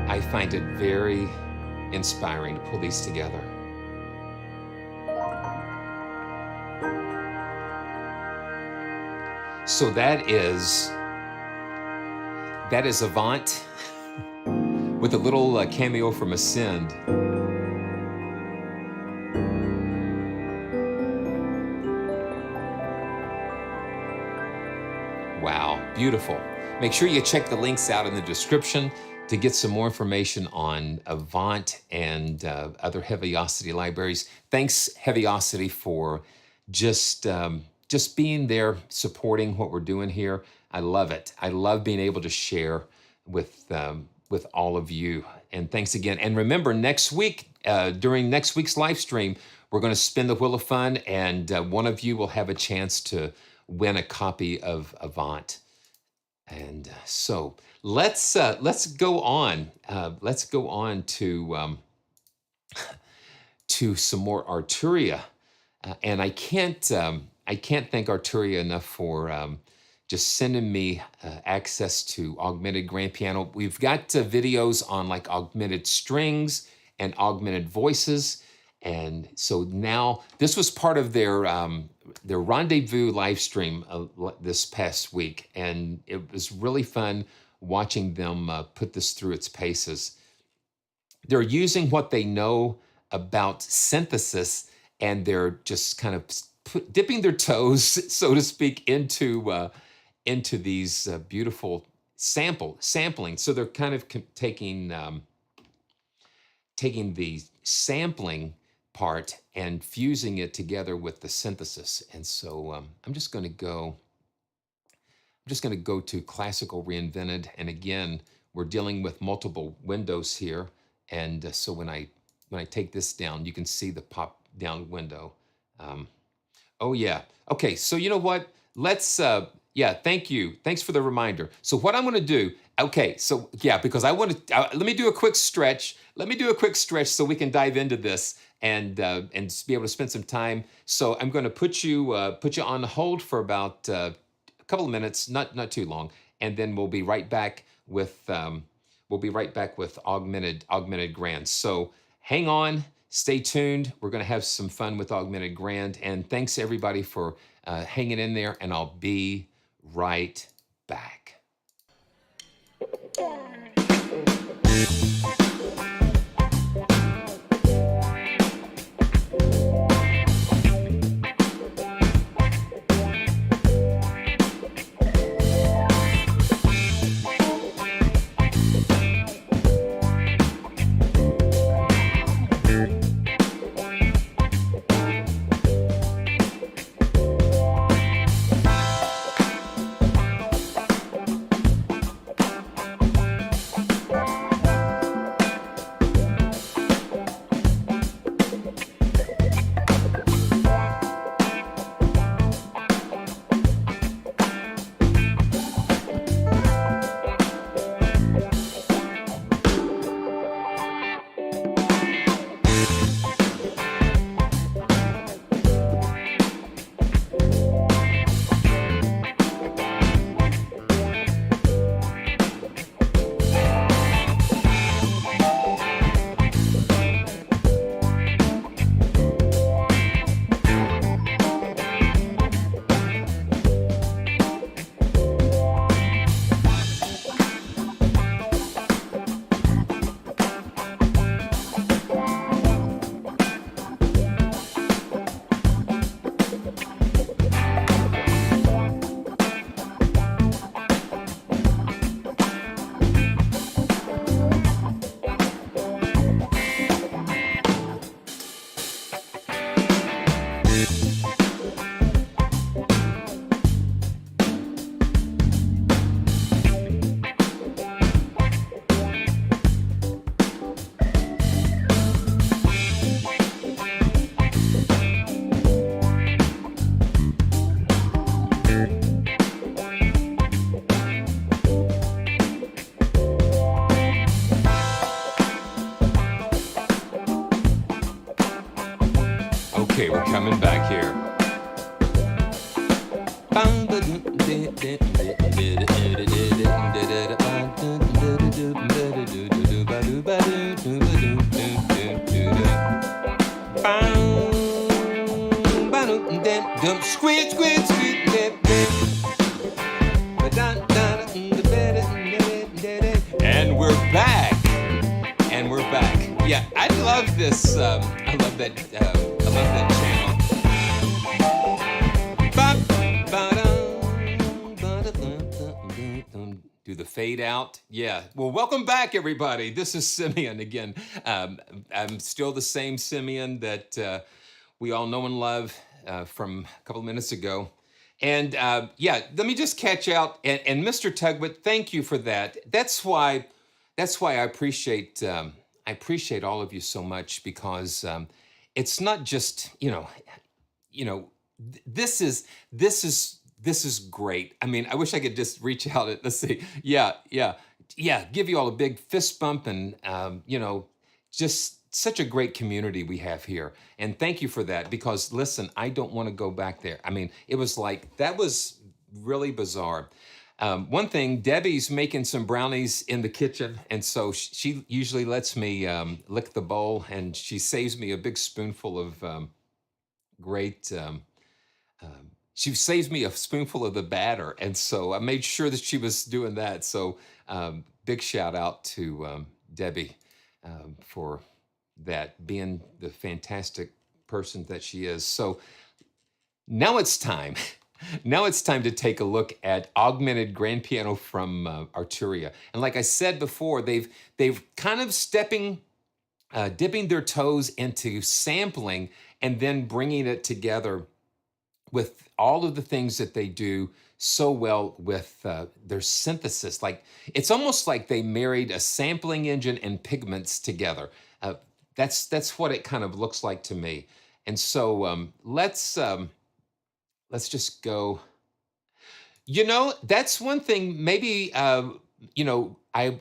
I find it very inspiring to pull these together. So that is Avant with a little cameo from Ascend. Wow, beautiful. Make sure you check the links out in the description to get some more information on Avant and other Heavyocity libraries. Thanks, Heavyocity, for just being there, supporting what we're doing here. I love it. I love being able to share with all of you. And thanks again. And remember, next week, during next week's live stream, we're going to spin the Wheel of Fun, and one of you will have a chance to win a copy of Avant. And so let's go on. Let's go on to some more Arturia. And I can't I can't thank Arturia enough for just sending me access to Augmented Grand Piano. We've got videos on like augmented strings and augmented voices. And so now this was part of their rendezvous live stream this past week. And it was really fun watching them put this through its paces. They're using what they know about synthesis, and they're just kind of dipping their toes, so to speak, into these beautiful sampling. So they're kind of taking the sampling part and fusing it together with the synthesis. And so I'm just going to go to Classical Reinvented, and again, we're dealing with multiple windows here. And so when I take this down, you can see the pop down window. Oh yeah. Okay. So you know what? Let's. Yeah. Thank you. Thanks for the reminder. So what I'm going to do. Okay. So yeah, because I want to. Let me do a quick stretch. Let me do a quick stretch so we can dive into this and be able to spend some time. So I'm going to put you on hold for about a couple of minutes, not too long, and then we'll be right back with. Augmented Grand. So hang on, stay tuned. We're going to have some fun with Augmented Grand. And thanks everybody for hanging in there, and I'll be right back. Okay, we're coming back here. Squid, squid, squid, and we're back. And we're back. Yeah, I love this. I love that. I love that channel. Do the fade out. Yeah. Well, welcome back, everybody. This is Simeon again. I'm still the same Simeon that we all know and love from a couple of minutes ago. And yeah, let me just catch out. And Mr. Tugwood, thank you for that. That's why I appreciate all of you so much, because it's not just this is great. I mean, I wish I could just reach out and let's see, give you all a big fist bump and just such a great community we have here. And thank you for that, because listen, I don't want to go back there. I mean, it was like, that was really bizarre. One thing, Debbie's making some brownies in the kitchen, and so she usually lets me lick the bowl, and she saves me a big spoonful of great, she saves me a spoonful of the batter, and so I made sure that she was doing that. So big shout out to Debbie for that, being the fantastic person that she is. So now it's time. Now it's time to take a look at Augmented Grand Piano from Arturia. And like I said before, they've kind of dipping their toes into sampling and then bringing it together with all of the things that they do so well with their synthesis. Like, it's almost like they married a sampling engine and pigments together. That's what it kind of looks like to me. And so let's just go. You know, that's one thing. Maybe you know, I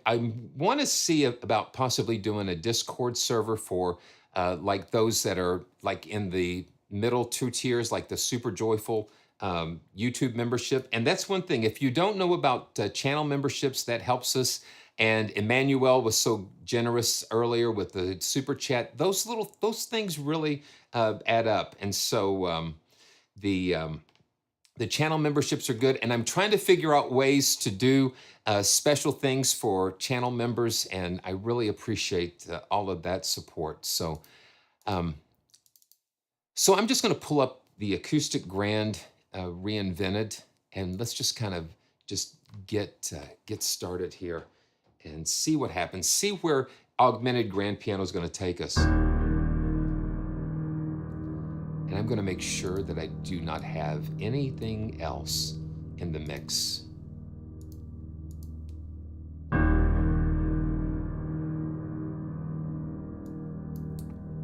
want to see about possibly doing a Discord server for like those that are like in the middle two tiers, like the super joyful YouTube membership. And that's one thing. If you don't know about channel memberships, that helps us. And Emmanuel was so generous earlier with the super chat. Those things really add up. And so the channel memberships are good, and I'm trying to figure out ways to do special things for channel members, and I really appreciate all of that support. So, so I'm just going to pull up the Acoustic Grand Reinvented, and let's just kind of just get started here and see what happens. See where Augmented Grand Piano is going to take us. And I'm going to make sure that I do not have anything else in the mix.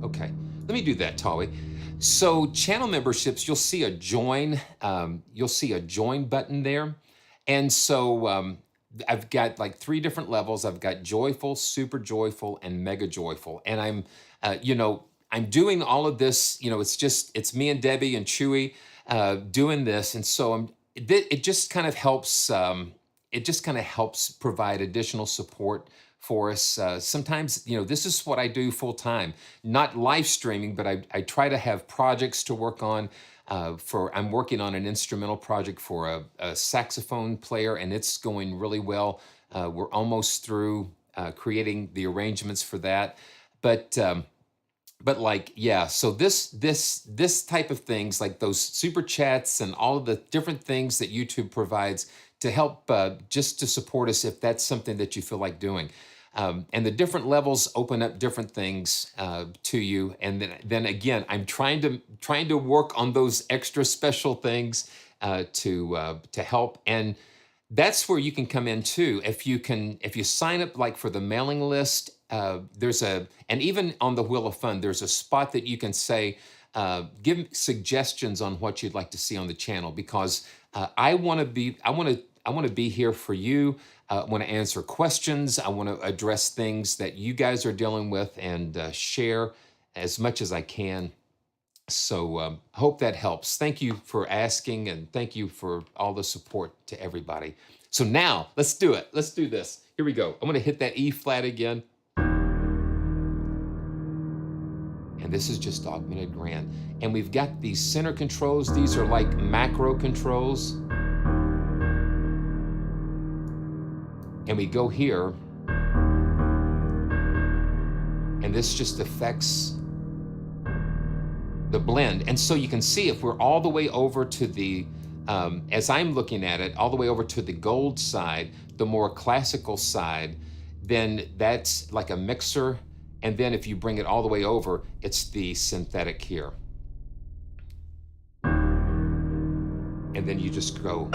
Okay, let me do that, Tawi. So channel memberships, you'll see a join button there. And so I've got like 3 different levels. I've got joyful, super joyful, and mega joyful. And I'm, you know, I'm doing all of this, you know, it's me and Debbie and Chewy doing this. And so it just kind of helps, provide additional support for us. Sometimes, you know, this is what I do full time, not live streaming, but I try to have projects to work on. I'm working on an instrumental project for a saxophone player, and it's going really well. We're almost through creating the arrangements for that. But like, yeah, so this type of things, like those super chats and all of the different things that YouTube provides to help just to support us if that's something that you feel like doing. And the different levels open up different things to you. And then again, I'm trying to work on those extra special things to help. And that's where you can come in too. If you sign up like for the mailing list, and even on the Wheel of Fun, there's a spot that you can say, give suggestions on what you'd like to see on the channel, because I want to be here for you. I want to answer questions. I want to address things that you guys are dealing with and share as much as I can. So hope that helps. Thank you for asking, and thank you for all the support to everybody. So now let's do it. Let's do this. Here we go. I'm going to hit that E flat again. And this is just Augmented Grand. And we've got these center controls. These are like macro controls. And we go here. And this just affects the blend. And so you can see if we're all the way over to the, as I'm looking at it, all the way over to the gold side, the more classical side, then that's like a mixer. And then if you bring it all the way over, it's the synthetic here. And then you just go.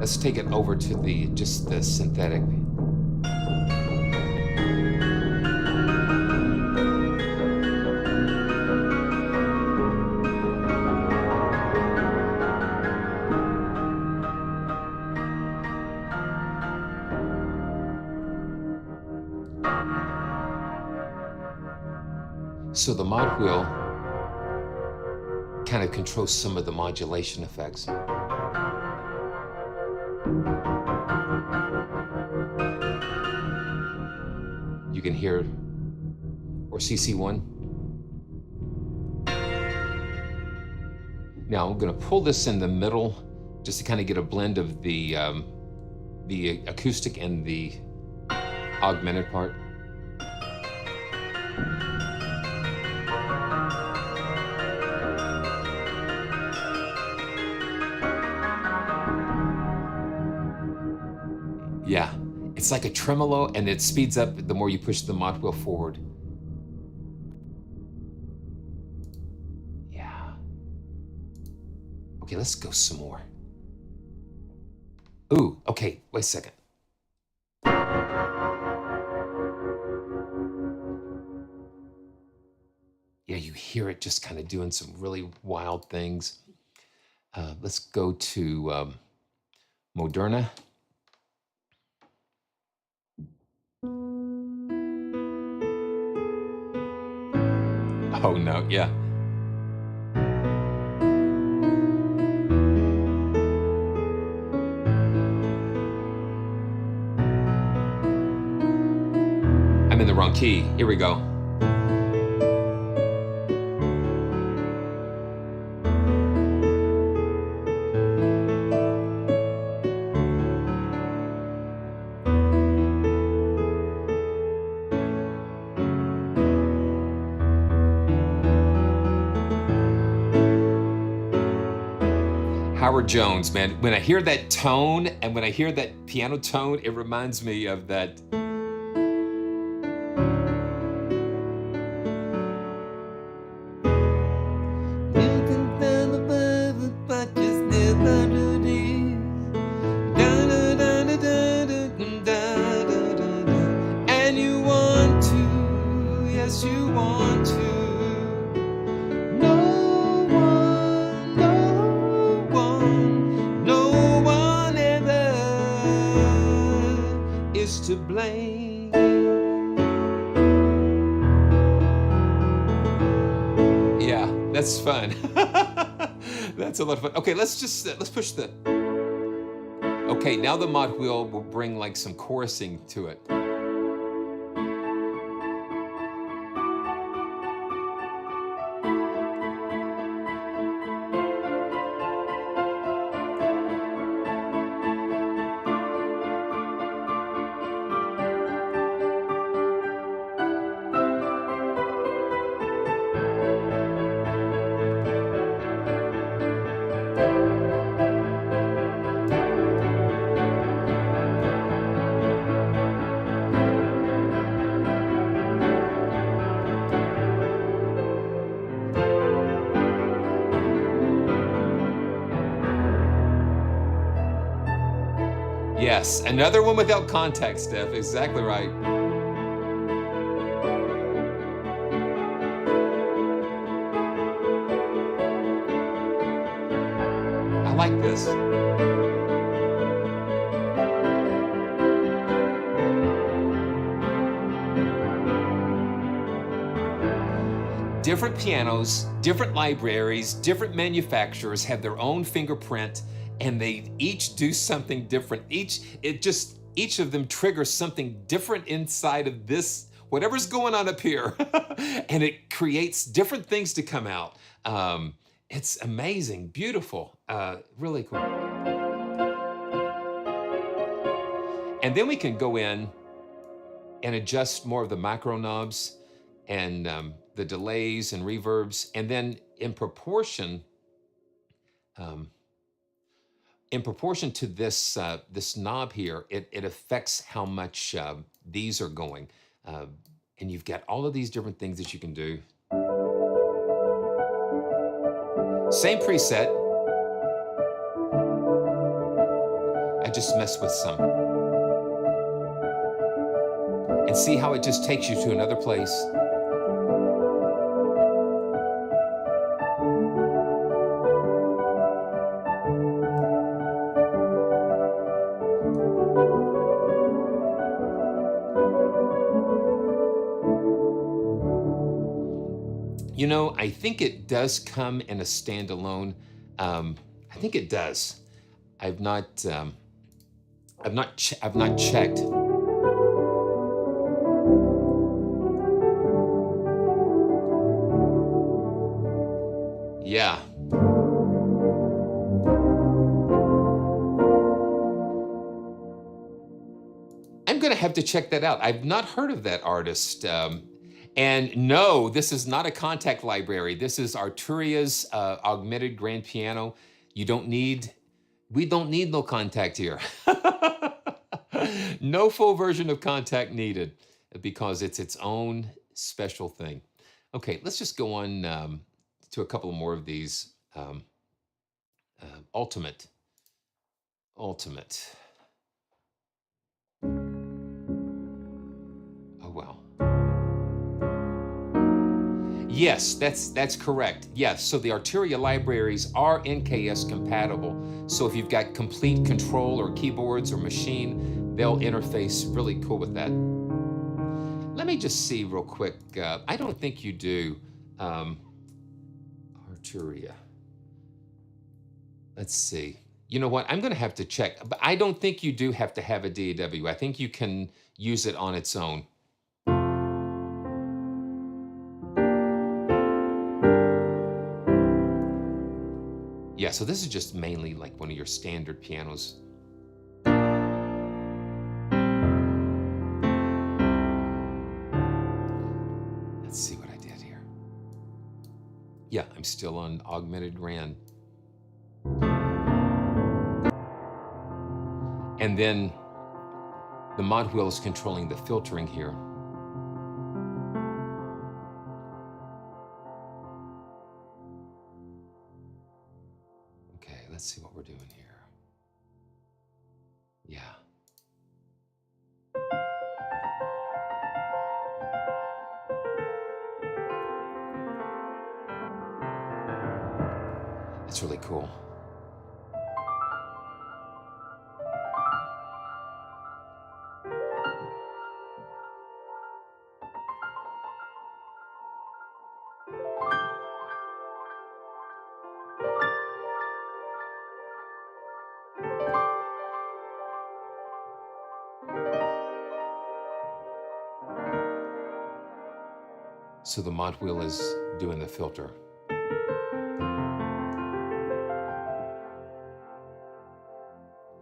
Let's take it over to the just the synthetic. So the mod wheel kind of controls some of the modulation effects. You can hear, or CC1. Now I'm gonna pull this in the middle just to kind of get a blend of the acoustic and the augmented part. Yeah, it's like a tremolo, and it speeds up the more you push the mod wheel forward. Yeah. Okay, let's go some more. Ooh, okay, wait a second. Yeah, you hear it just kind of doing some really wild things. Let's go to Moderna. Oh no, yeah. I'm in the wrong key. Here we go. Howard Jones, man. When I hear that tone and when I hear that piano tone, it reminds me of that. And you want to, yes, you want to. To blame. Yeah, that's fun. That's a lot of fun. Okay, let's just let's push the. Okay, now the mod wheel will bring like some chorusing to it. Yes, another one without context, Steph. Exactly right. I like this. Different pianos, different libraries, different manufacturers have their own fingerprint, and they each do something different. Each of them triggers something different inside of this, whatever's going on up here. And it creates different things to come out. It's amazing, beautiful, really cool. And then we can go in and adjust more of the micro knobs and the delays and reverbs. And then in proportion to this this knob here, it affects how much these are going. And you've got all of these different things that you can do. Same preset. I just mess with some. And see how it just takes you to another place. You know, I think it does come in a standalone. I think it does. I've not checked. Yeah. I'm gonna have to check that out. I've not heard of that artist. And no, this is not a contact library. This is Arturia's Augmented Grand Piano. We don't need no contact here. No full version of contact needed because it's its own special thing. Okay, let's just go on to a couple more of these. Ultimate. Oh, wow. Yes, that's correct. Yes, so the Arturia libraries are NKS compatible. So if you've got complete control or keyboards or machine, they'll interface really cool with that. Let me just see real quick. I don't think you do Arturia. Let's see. You know what? I'm going to have to check. But I don't think you do have to have a DAW. I think you can use it on its own. Yeah, so this is just mainly like one of your standard pianos. Let's see what I did here. Yeah, I'm still on Augmented Grand. And then the mod wheel is controlling the filtering here. Okay, let's see what we're doing here. Yeah. That's really cool. So the mod wheel is doing the filter.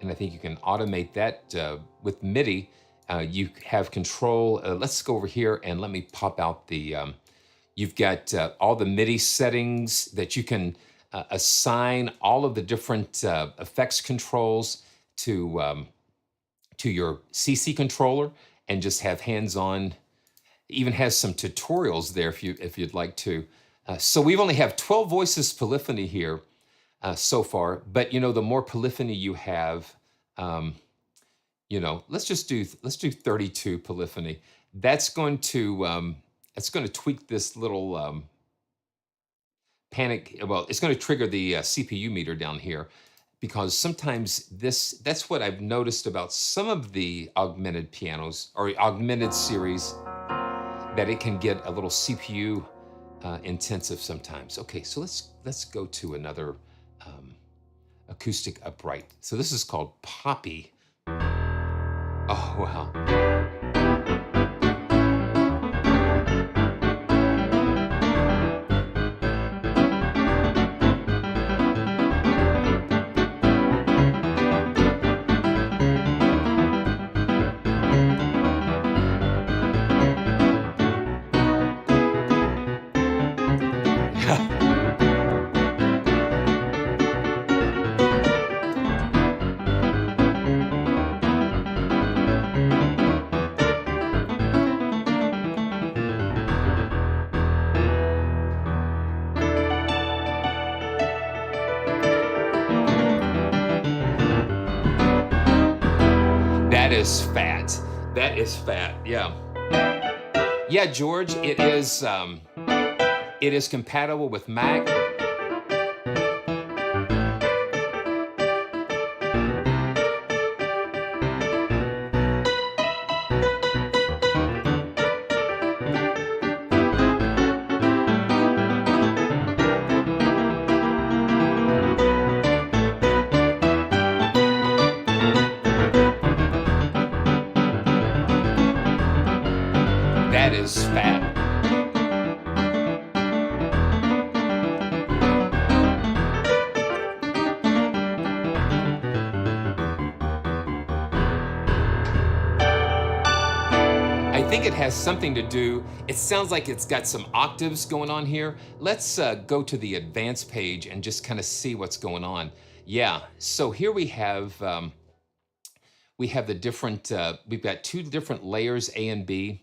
And I think you can automate that with MIDI. You have control. Let's go over here and let me pop out the, you've got all the MIDI settings that you can assign all of the different effects controls to your CC controller and just have hands-on. Even has some tutorials there if you'd like to. So we only have 12 voices polyphony here so far, but you know, the more polyphony you have, you know, let's do 32 polyphony. That's going to tweak this little panic. Well, it's going to trigger the CPU meter down here because sometimes that's what I've noticed about some of the augmented pianos or augmented series, that it can get a little CPU intensive sometimes. Okay, so let's go to another acoustic upright. So this is called Poppy. Oh, wow. That is fat. That is fat. Yeah. Yeah, George. It is compatible with Mac. That is fat. I think it has something to do, it sounds like it's got some octaves going on here. Let's go to the advanced page and just kind of see what's going on. Yeah, so here we have the different, we've got two different layers, A and B.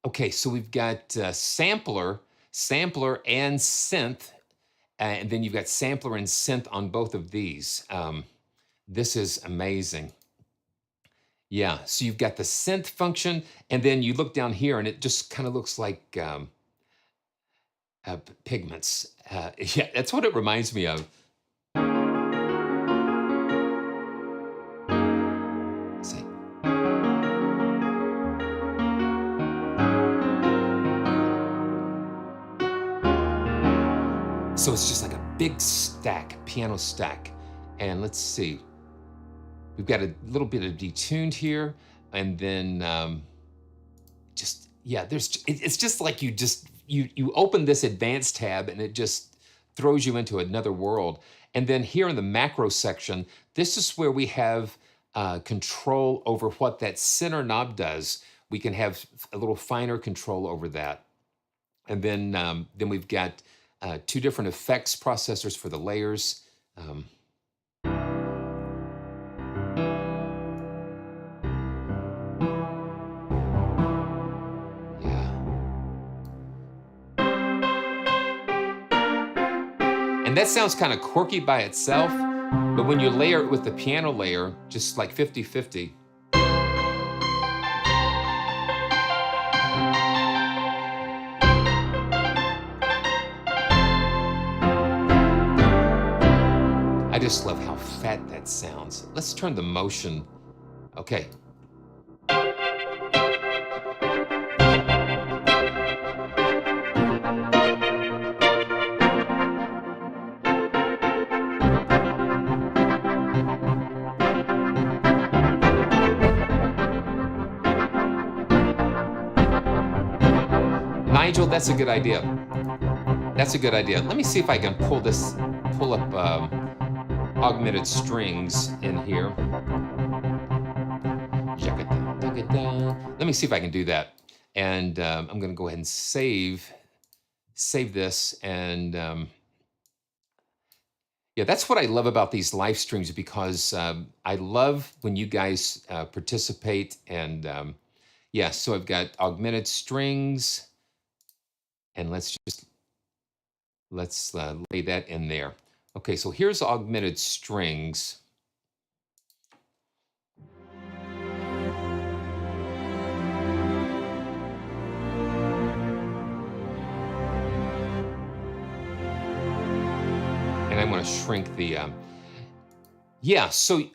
Okay, so we've got sampler and synth, and then you've got sampler and synth on both of these. This is amazing. Yeah, so you've got the synth function, and then you look down here, and it just kind of looks like pigments. Yeah, that's what it reminds me of. Let's see. So it's just like a big stack, piano stack. And let's see. We've got a little bit of detuned here, and then it's just like you open this advanced tab and it just throws you into another world. And then here in the macro section, this is where we have control over what that center knob does. We can have a little finer control over that. And then we've got two different effects processors for the layers. And that sounds kind of quirky by itself, but when you layer it with the piano layer, just like 50-50, I just love how fat that sounds. Let's turn the motion. Okay. Nigel, that's a good idea. That's a good idea. Let me see if I can pull up augmented strings in here. Let me see if I can do that. And I'm going to go ahead and save this. And yeah, that's what I love about these live streams, because I love when you guys participate. And yeah, so I've got augmented strings. And let's lay that in there. Okay, so here's augmented strings. And I'm going to shrink the. Yeah. So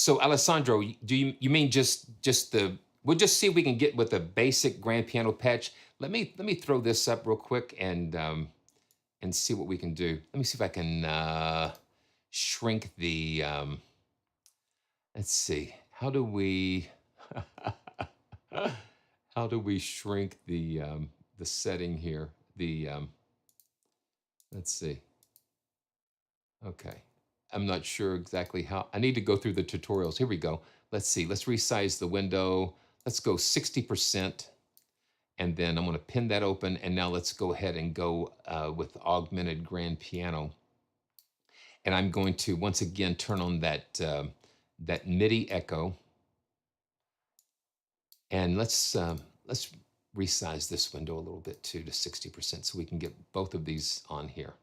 Alessandro, do you mean just the? We'll just see if we can get with a basic grand piano patch. Let me throw this up real quick and see what we can do. Let me see if I can shrink the. Let's see. How do we shrink the setting here? Let's see. Okay. I'm not sure exactly how. I need to go through the tutorials. Here we go. Let's see. Let's resize the window. Let's go 60%. And then I'm going to pin that open. And now let's go ahead and go with Augmented Grand Piano. And I'm going to, once again, turn on that MIDI echo. And let's resize this window a little bit too to 60% so we can get both of these on here.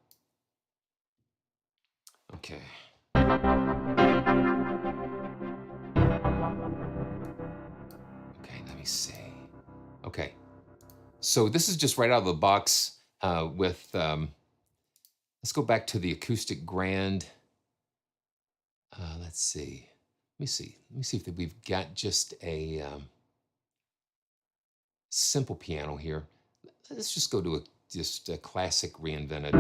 Okay. Okay, let me see. Okay, so this is just right out of the box with, let's go back to the acoustic grand. Let's see. Let me see. Let me see if we've got just a simple piano here. Let's just go to just a classic reinvented.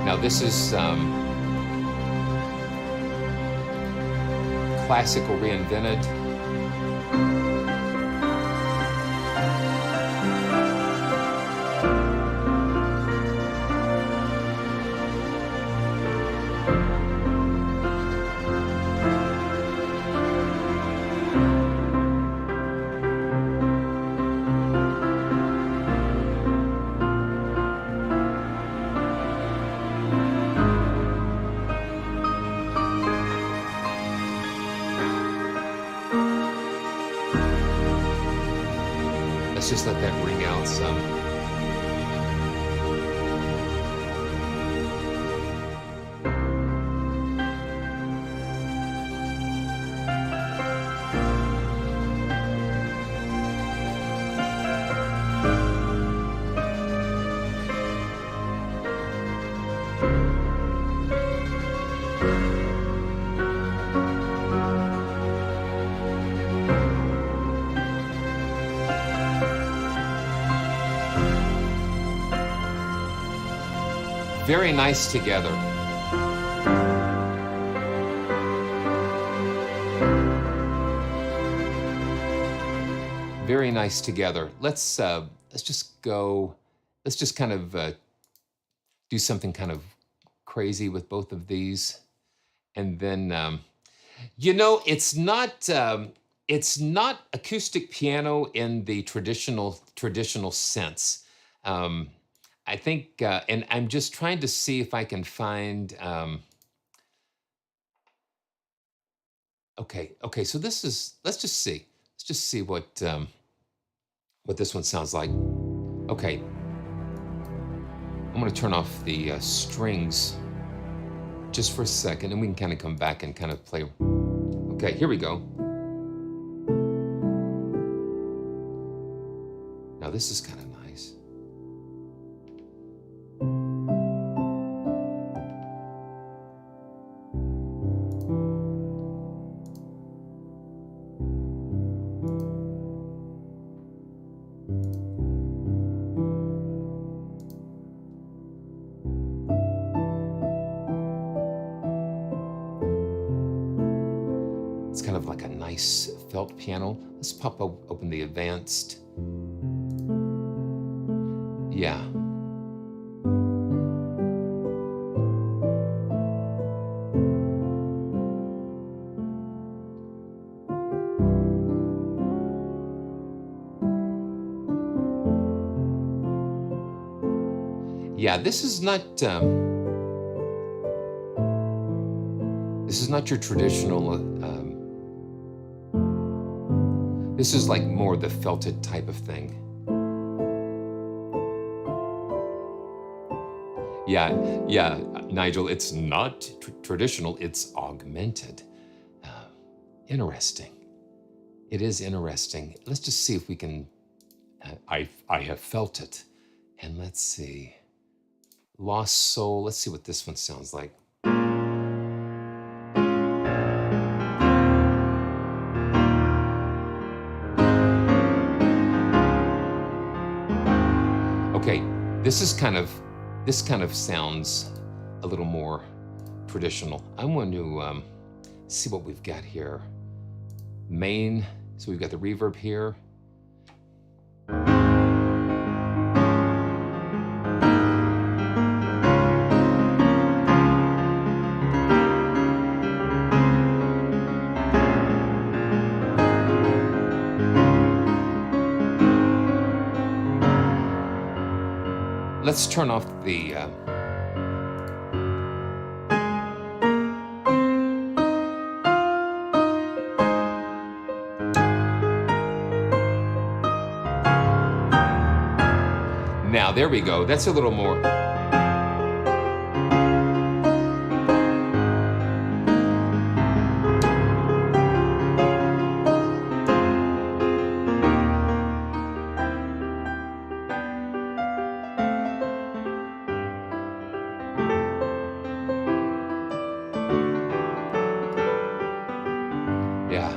Now this is classical reinvented. Let's just let that ring out some. Very nice together. Very nice together. Let's just go. Let's just kind of do something kind of crazy with both of these, and then you know, it's not acoustic piano in the traditional sense. I think, and I'm just trying to see if I can find. Okay. So this is. Let's just see. Let's just see what this one sounds like. Okay. I'm going to turn off the strings just for a second, and we can kind of come back and kind of play. Okay, here we go. Now this is kind of nice. It's kind of like a nice felt piano. Let's pop open the advanced. Yeah. Yeah, this is not your traditional. This is like more the felted type of thing. Yeah, Nigel, it's not traditional, it's augmented. Interesting. It is interesting. Let's just see if we can, I have felt it. And let's see. Lost Soul, let's see what this one sounds like. Okay, this kind of sounds a little more traditional. I'm going to see what we've got here. Main, so we've got the reverb here. Let's turn off the there we go. That's a little more. Yeah.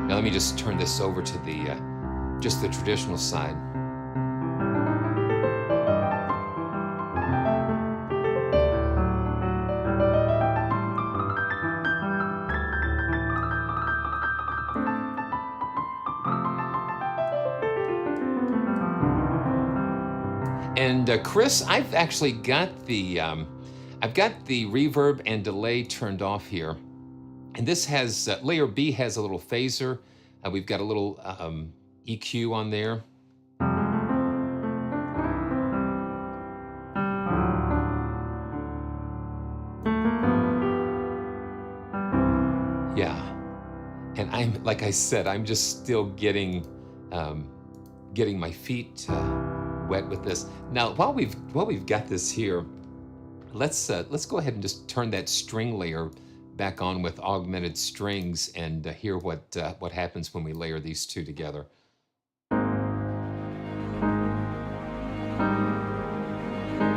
Now let me just turn this over to the just the traditional side. And Chris, I've actually got the reverb and delay turned off here, and this has layer B has a little phaser. We've got a little EQ on there. Yeah, and I'm like I said, I'm just still getting my feet wet with this. Now, while we've got this here, let's go ahead and just turn that string layer back on with augmented strings and hear what happens when we layer these two together.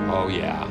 Oh yeah.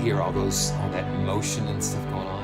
Hear all that motion and stuff going on.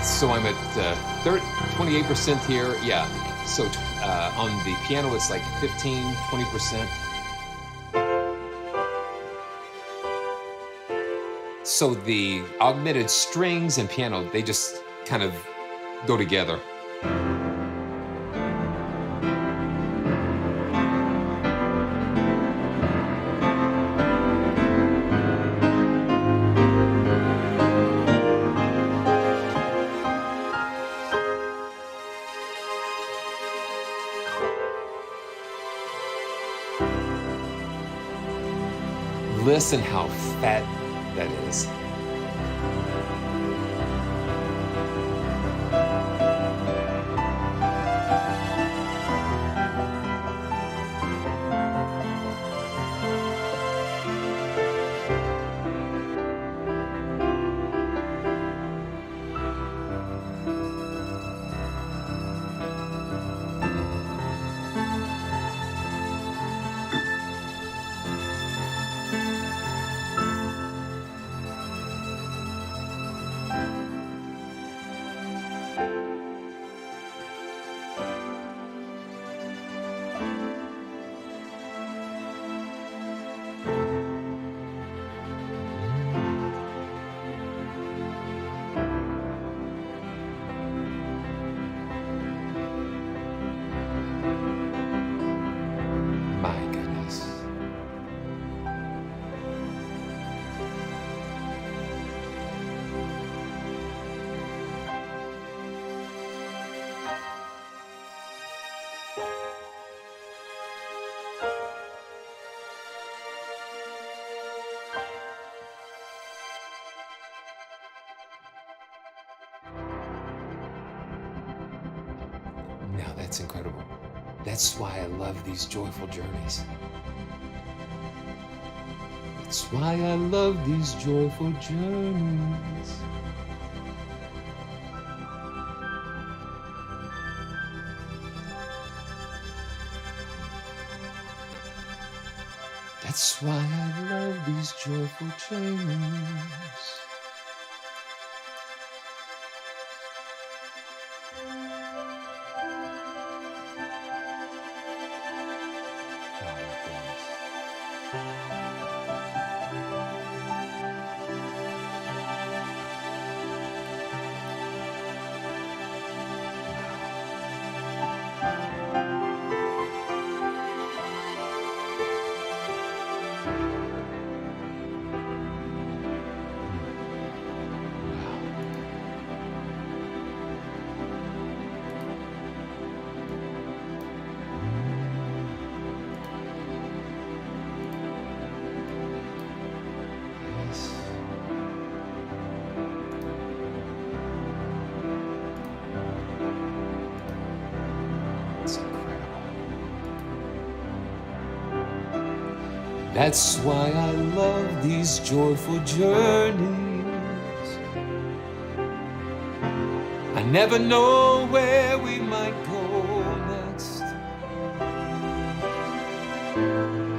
So I'm at 28% here. Yeah. So on the piano, it's like 15-20%. So the augmented strings and piano, they just kind of go together. Listen how fat that is. My goodness. Now that's incredible. That's why I love these joyful journeys. That's why I love these joyful journeys. That's why I love these joyful journeys. That's why I love these joyful journeys. I never know where we might go next.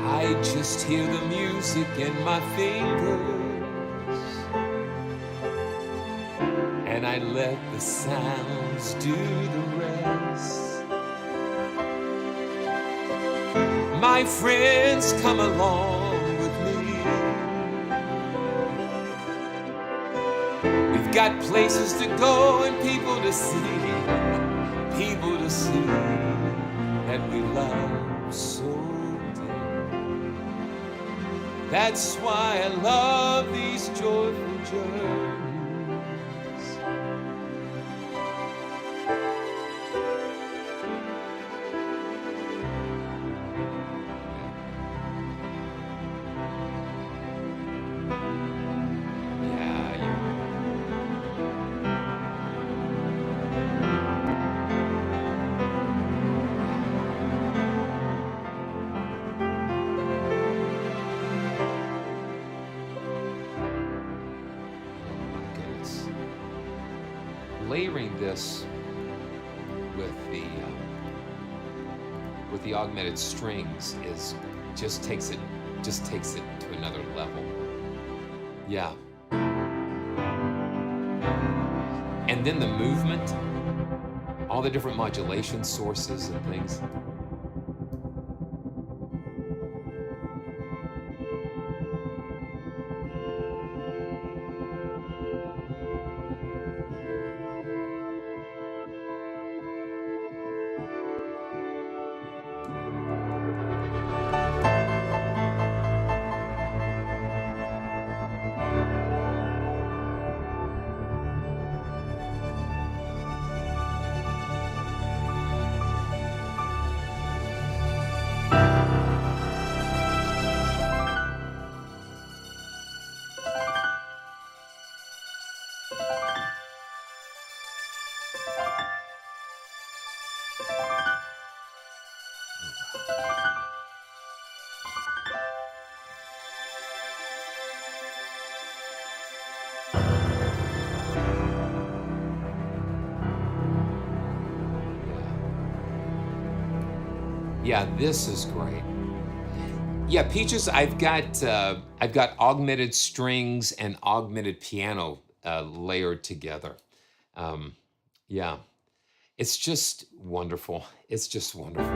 I just hear the music in my fingers, and I let the sounds do the rest. My friends, come along with me. We've got places to go and people to see that we love so dear. That's why I love these joyful journeys. Layering this with the augmented strings just takes it to another level. Yeah. And then the movement, all the different modulation sources and things. Yeah, this is great. Yeah, Peaches, I've got augmented strings and augmented piano layered together. Um, yeah, it's just wonderful. It's just wonderful.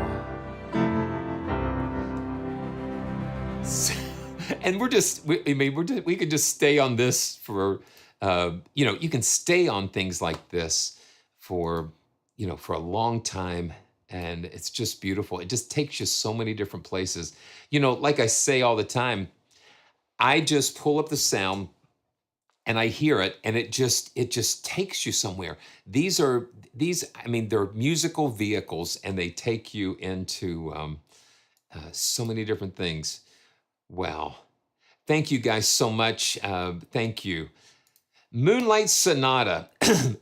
And I mean, we could just stay on this for, you know, you can stay on things like this for, you know, for a long time. And it's just beautiful. It just takes you so many different places. You know, like I say all the time, I just pull up the sound and I hear it, and it just takes you somewhere. These, I mean, they're musical vehicles, and they take you into so many different things. Wow. Thank you guys so much. Thank you. Moonlight Sonata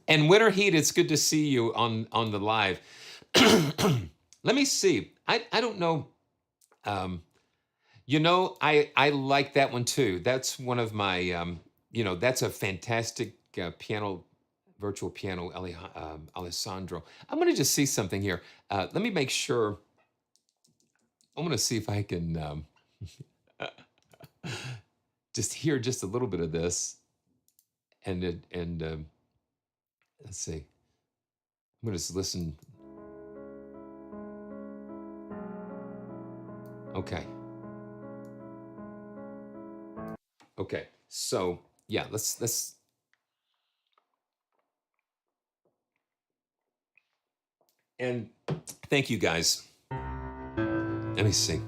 and Winter Heat, it's good to see you on the live. Let me see. I don't know. You know, I like that one too. That's one of my, you know, that's a fantastic piano, virtual piano, Alessandro. I'm going to just see something here. Let me make sure. I'm going to see if I can just hear just a little bit of this. And let's see. I'm going to just listen. Okay. Okay. So yeah, let's. And thank you guys. Let me see.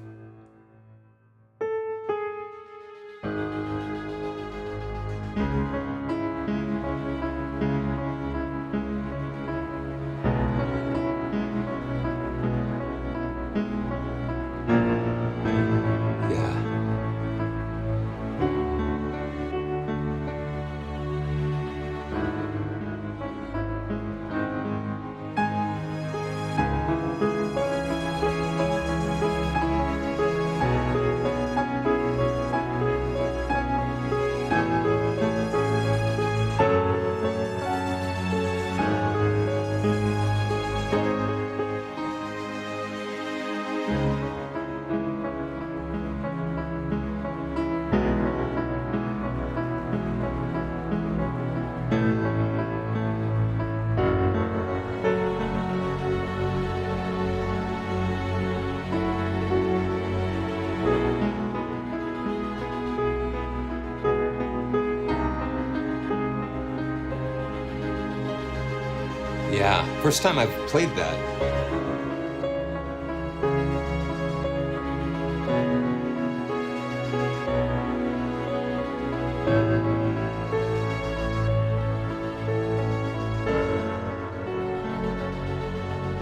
Yeah, first time I've played that.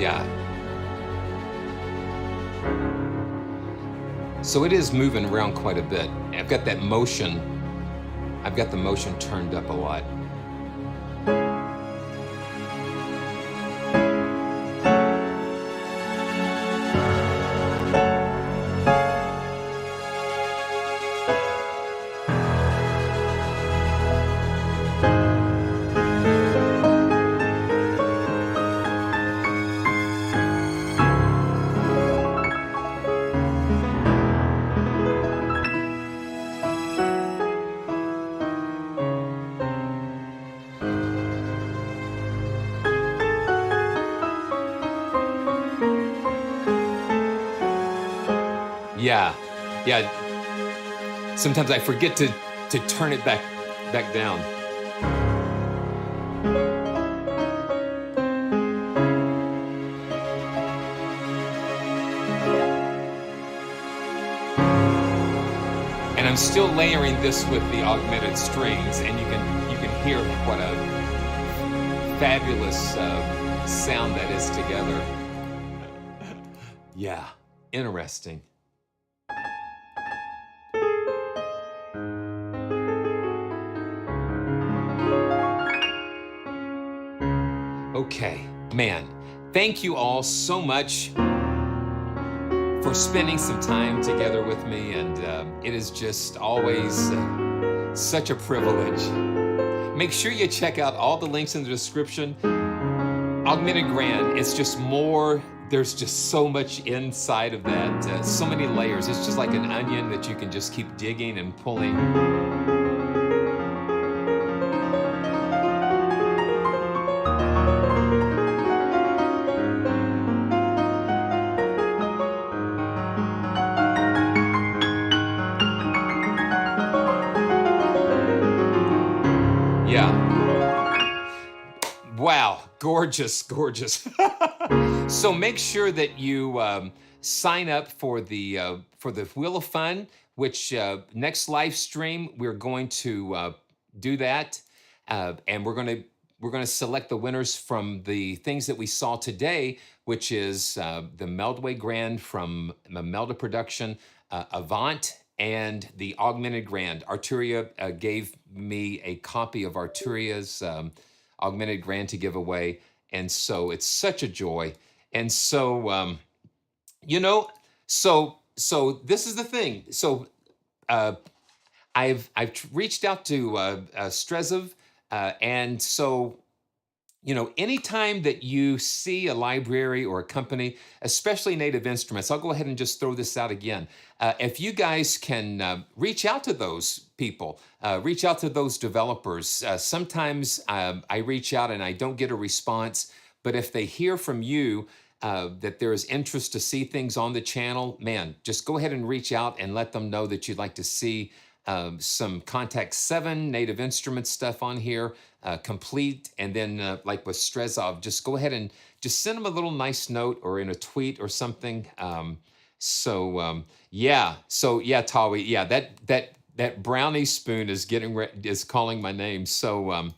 Yeah. So it is moving around quite a bit. I've got that motion. I've got the motion turned up a lot. Yeah, yeah. Sometimes I forget to turn it back down. And I'm still layering this with the augmented strings, and you can hear what a fabulous sound that is together. Yeah, interesting. Okay, man, thank you all so much for spending some time together with me, and it is just always such a privilege. Make sure you check out all the links in the description. Augmented Grand, it's just more, there's just so much inside of that, so many layers. It's just like an onion that you can just keep digging and pulling. Yeah. Wow, gorgeous, gorgeous. So make sure that you sign up for the Wheel of Fun, which next live stream we're going to do that, and we're gonna select the winners from the things that we saw today, which is the Meldway Grand from MeldaProduction, Avant, and the Augmented Grand. Arturia gave me a copy of Arturia's Augmented Grand to give away, and so it's such a joy. And so you know, so this is the thing. So I've reached out to Strezov, and so, you know, anytime that you see a library or a company, especially Native Instruments, I'll go ahead and just throw this out again. If you guys can reach out to those people, reach out to those developers. Sometimes I reach out and I don't get a response, but if they hear from you that there is interest to see things on the channel, man, just go ahead and reach out and let them know that you'd like to see some Contact 7 Native Instruments stuff on here, complete, and then like with Strezov, just go ahead and just send them a little nice note or in a tweet or something. Yeah, Tawi, yeah, that brownie spoon is is calling my name. So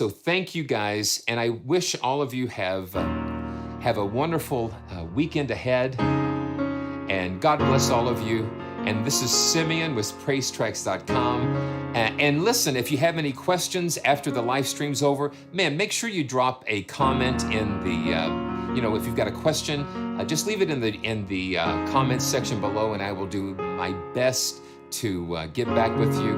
thank you guys, and I wish all of you have a wonderful weekend ahead, and God bless all of you. And this is Simeon with PraiseTracks.com. And listen, if you have any questions after the live stream's over, man, make sure you drop a comment in the, you know, if you've got a question, just leave it in the comments section below, and I will do my best to get back with you.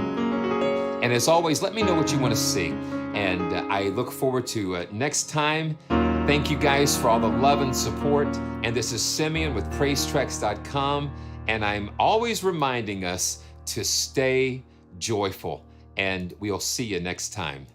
And as always, let me know what you want to see. And I look forward to next time. Thank you guys for all the love and support. And this is Simeon with PraiseTracks.com. And I'm always reminding us to stay joyful. And we'll see you next time.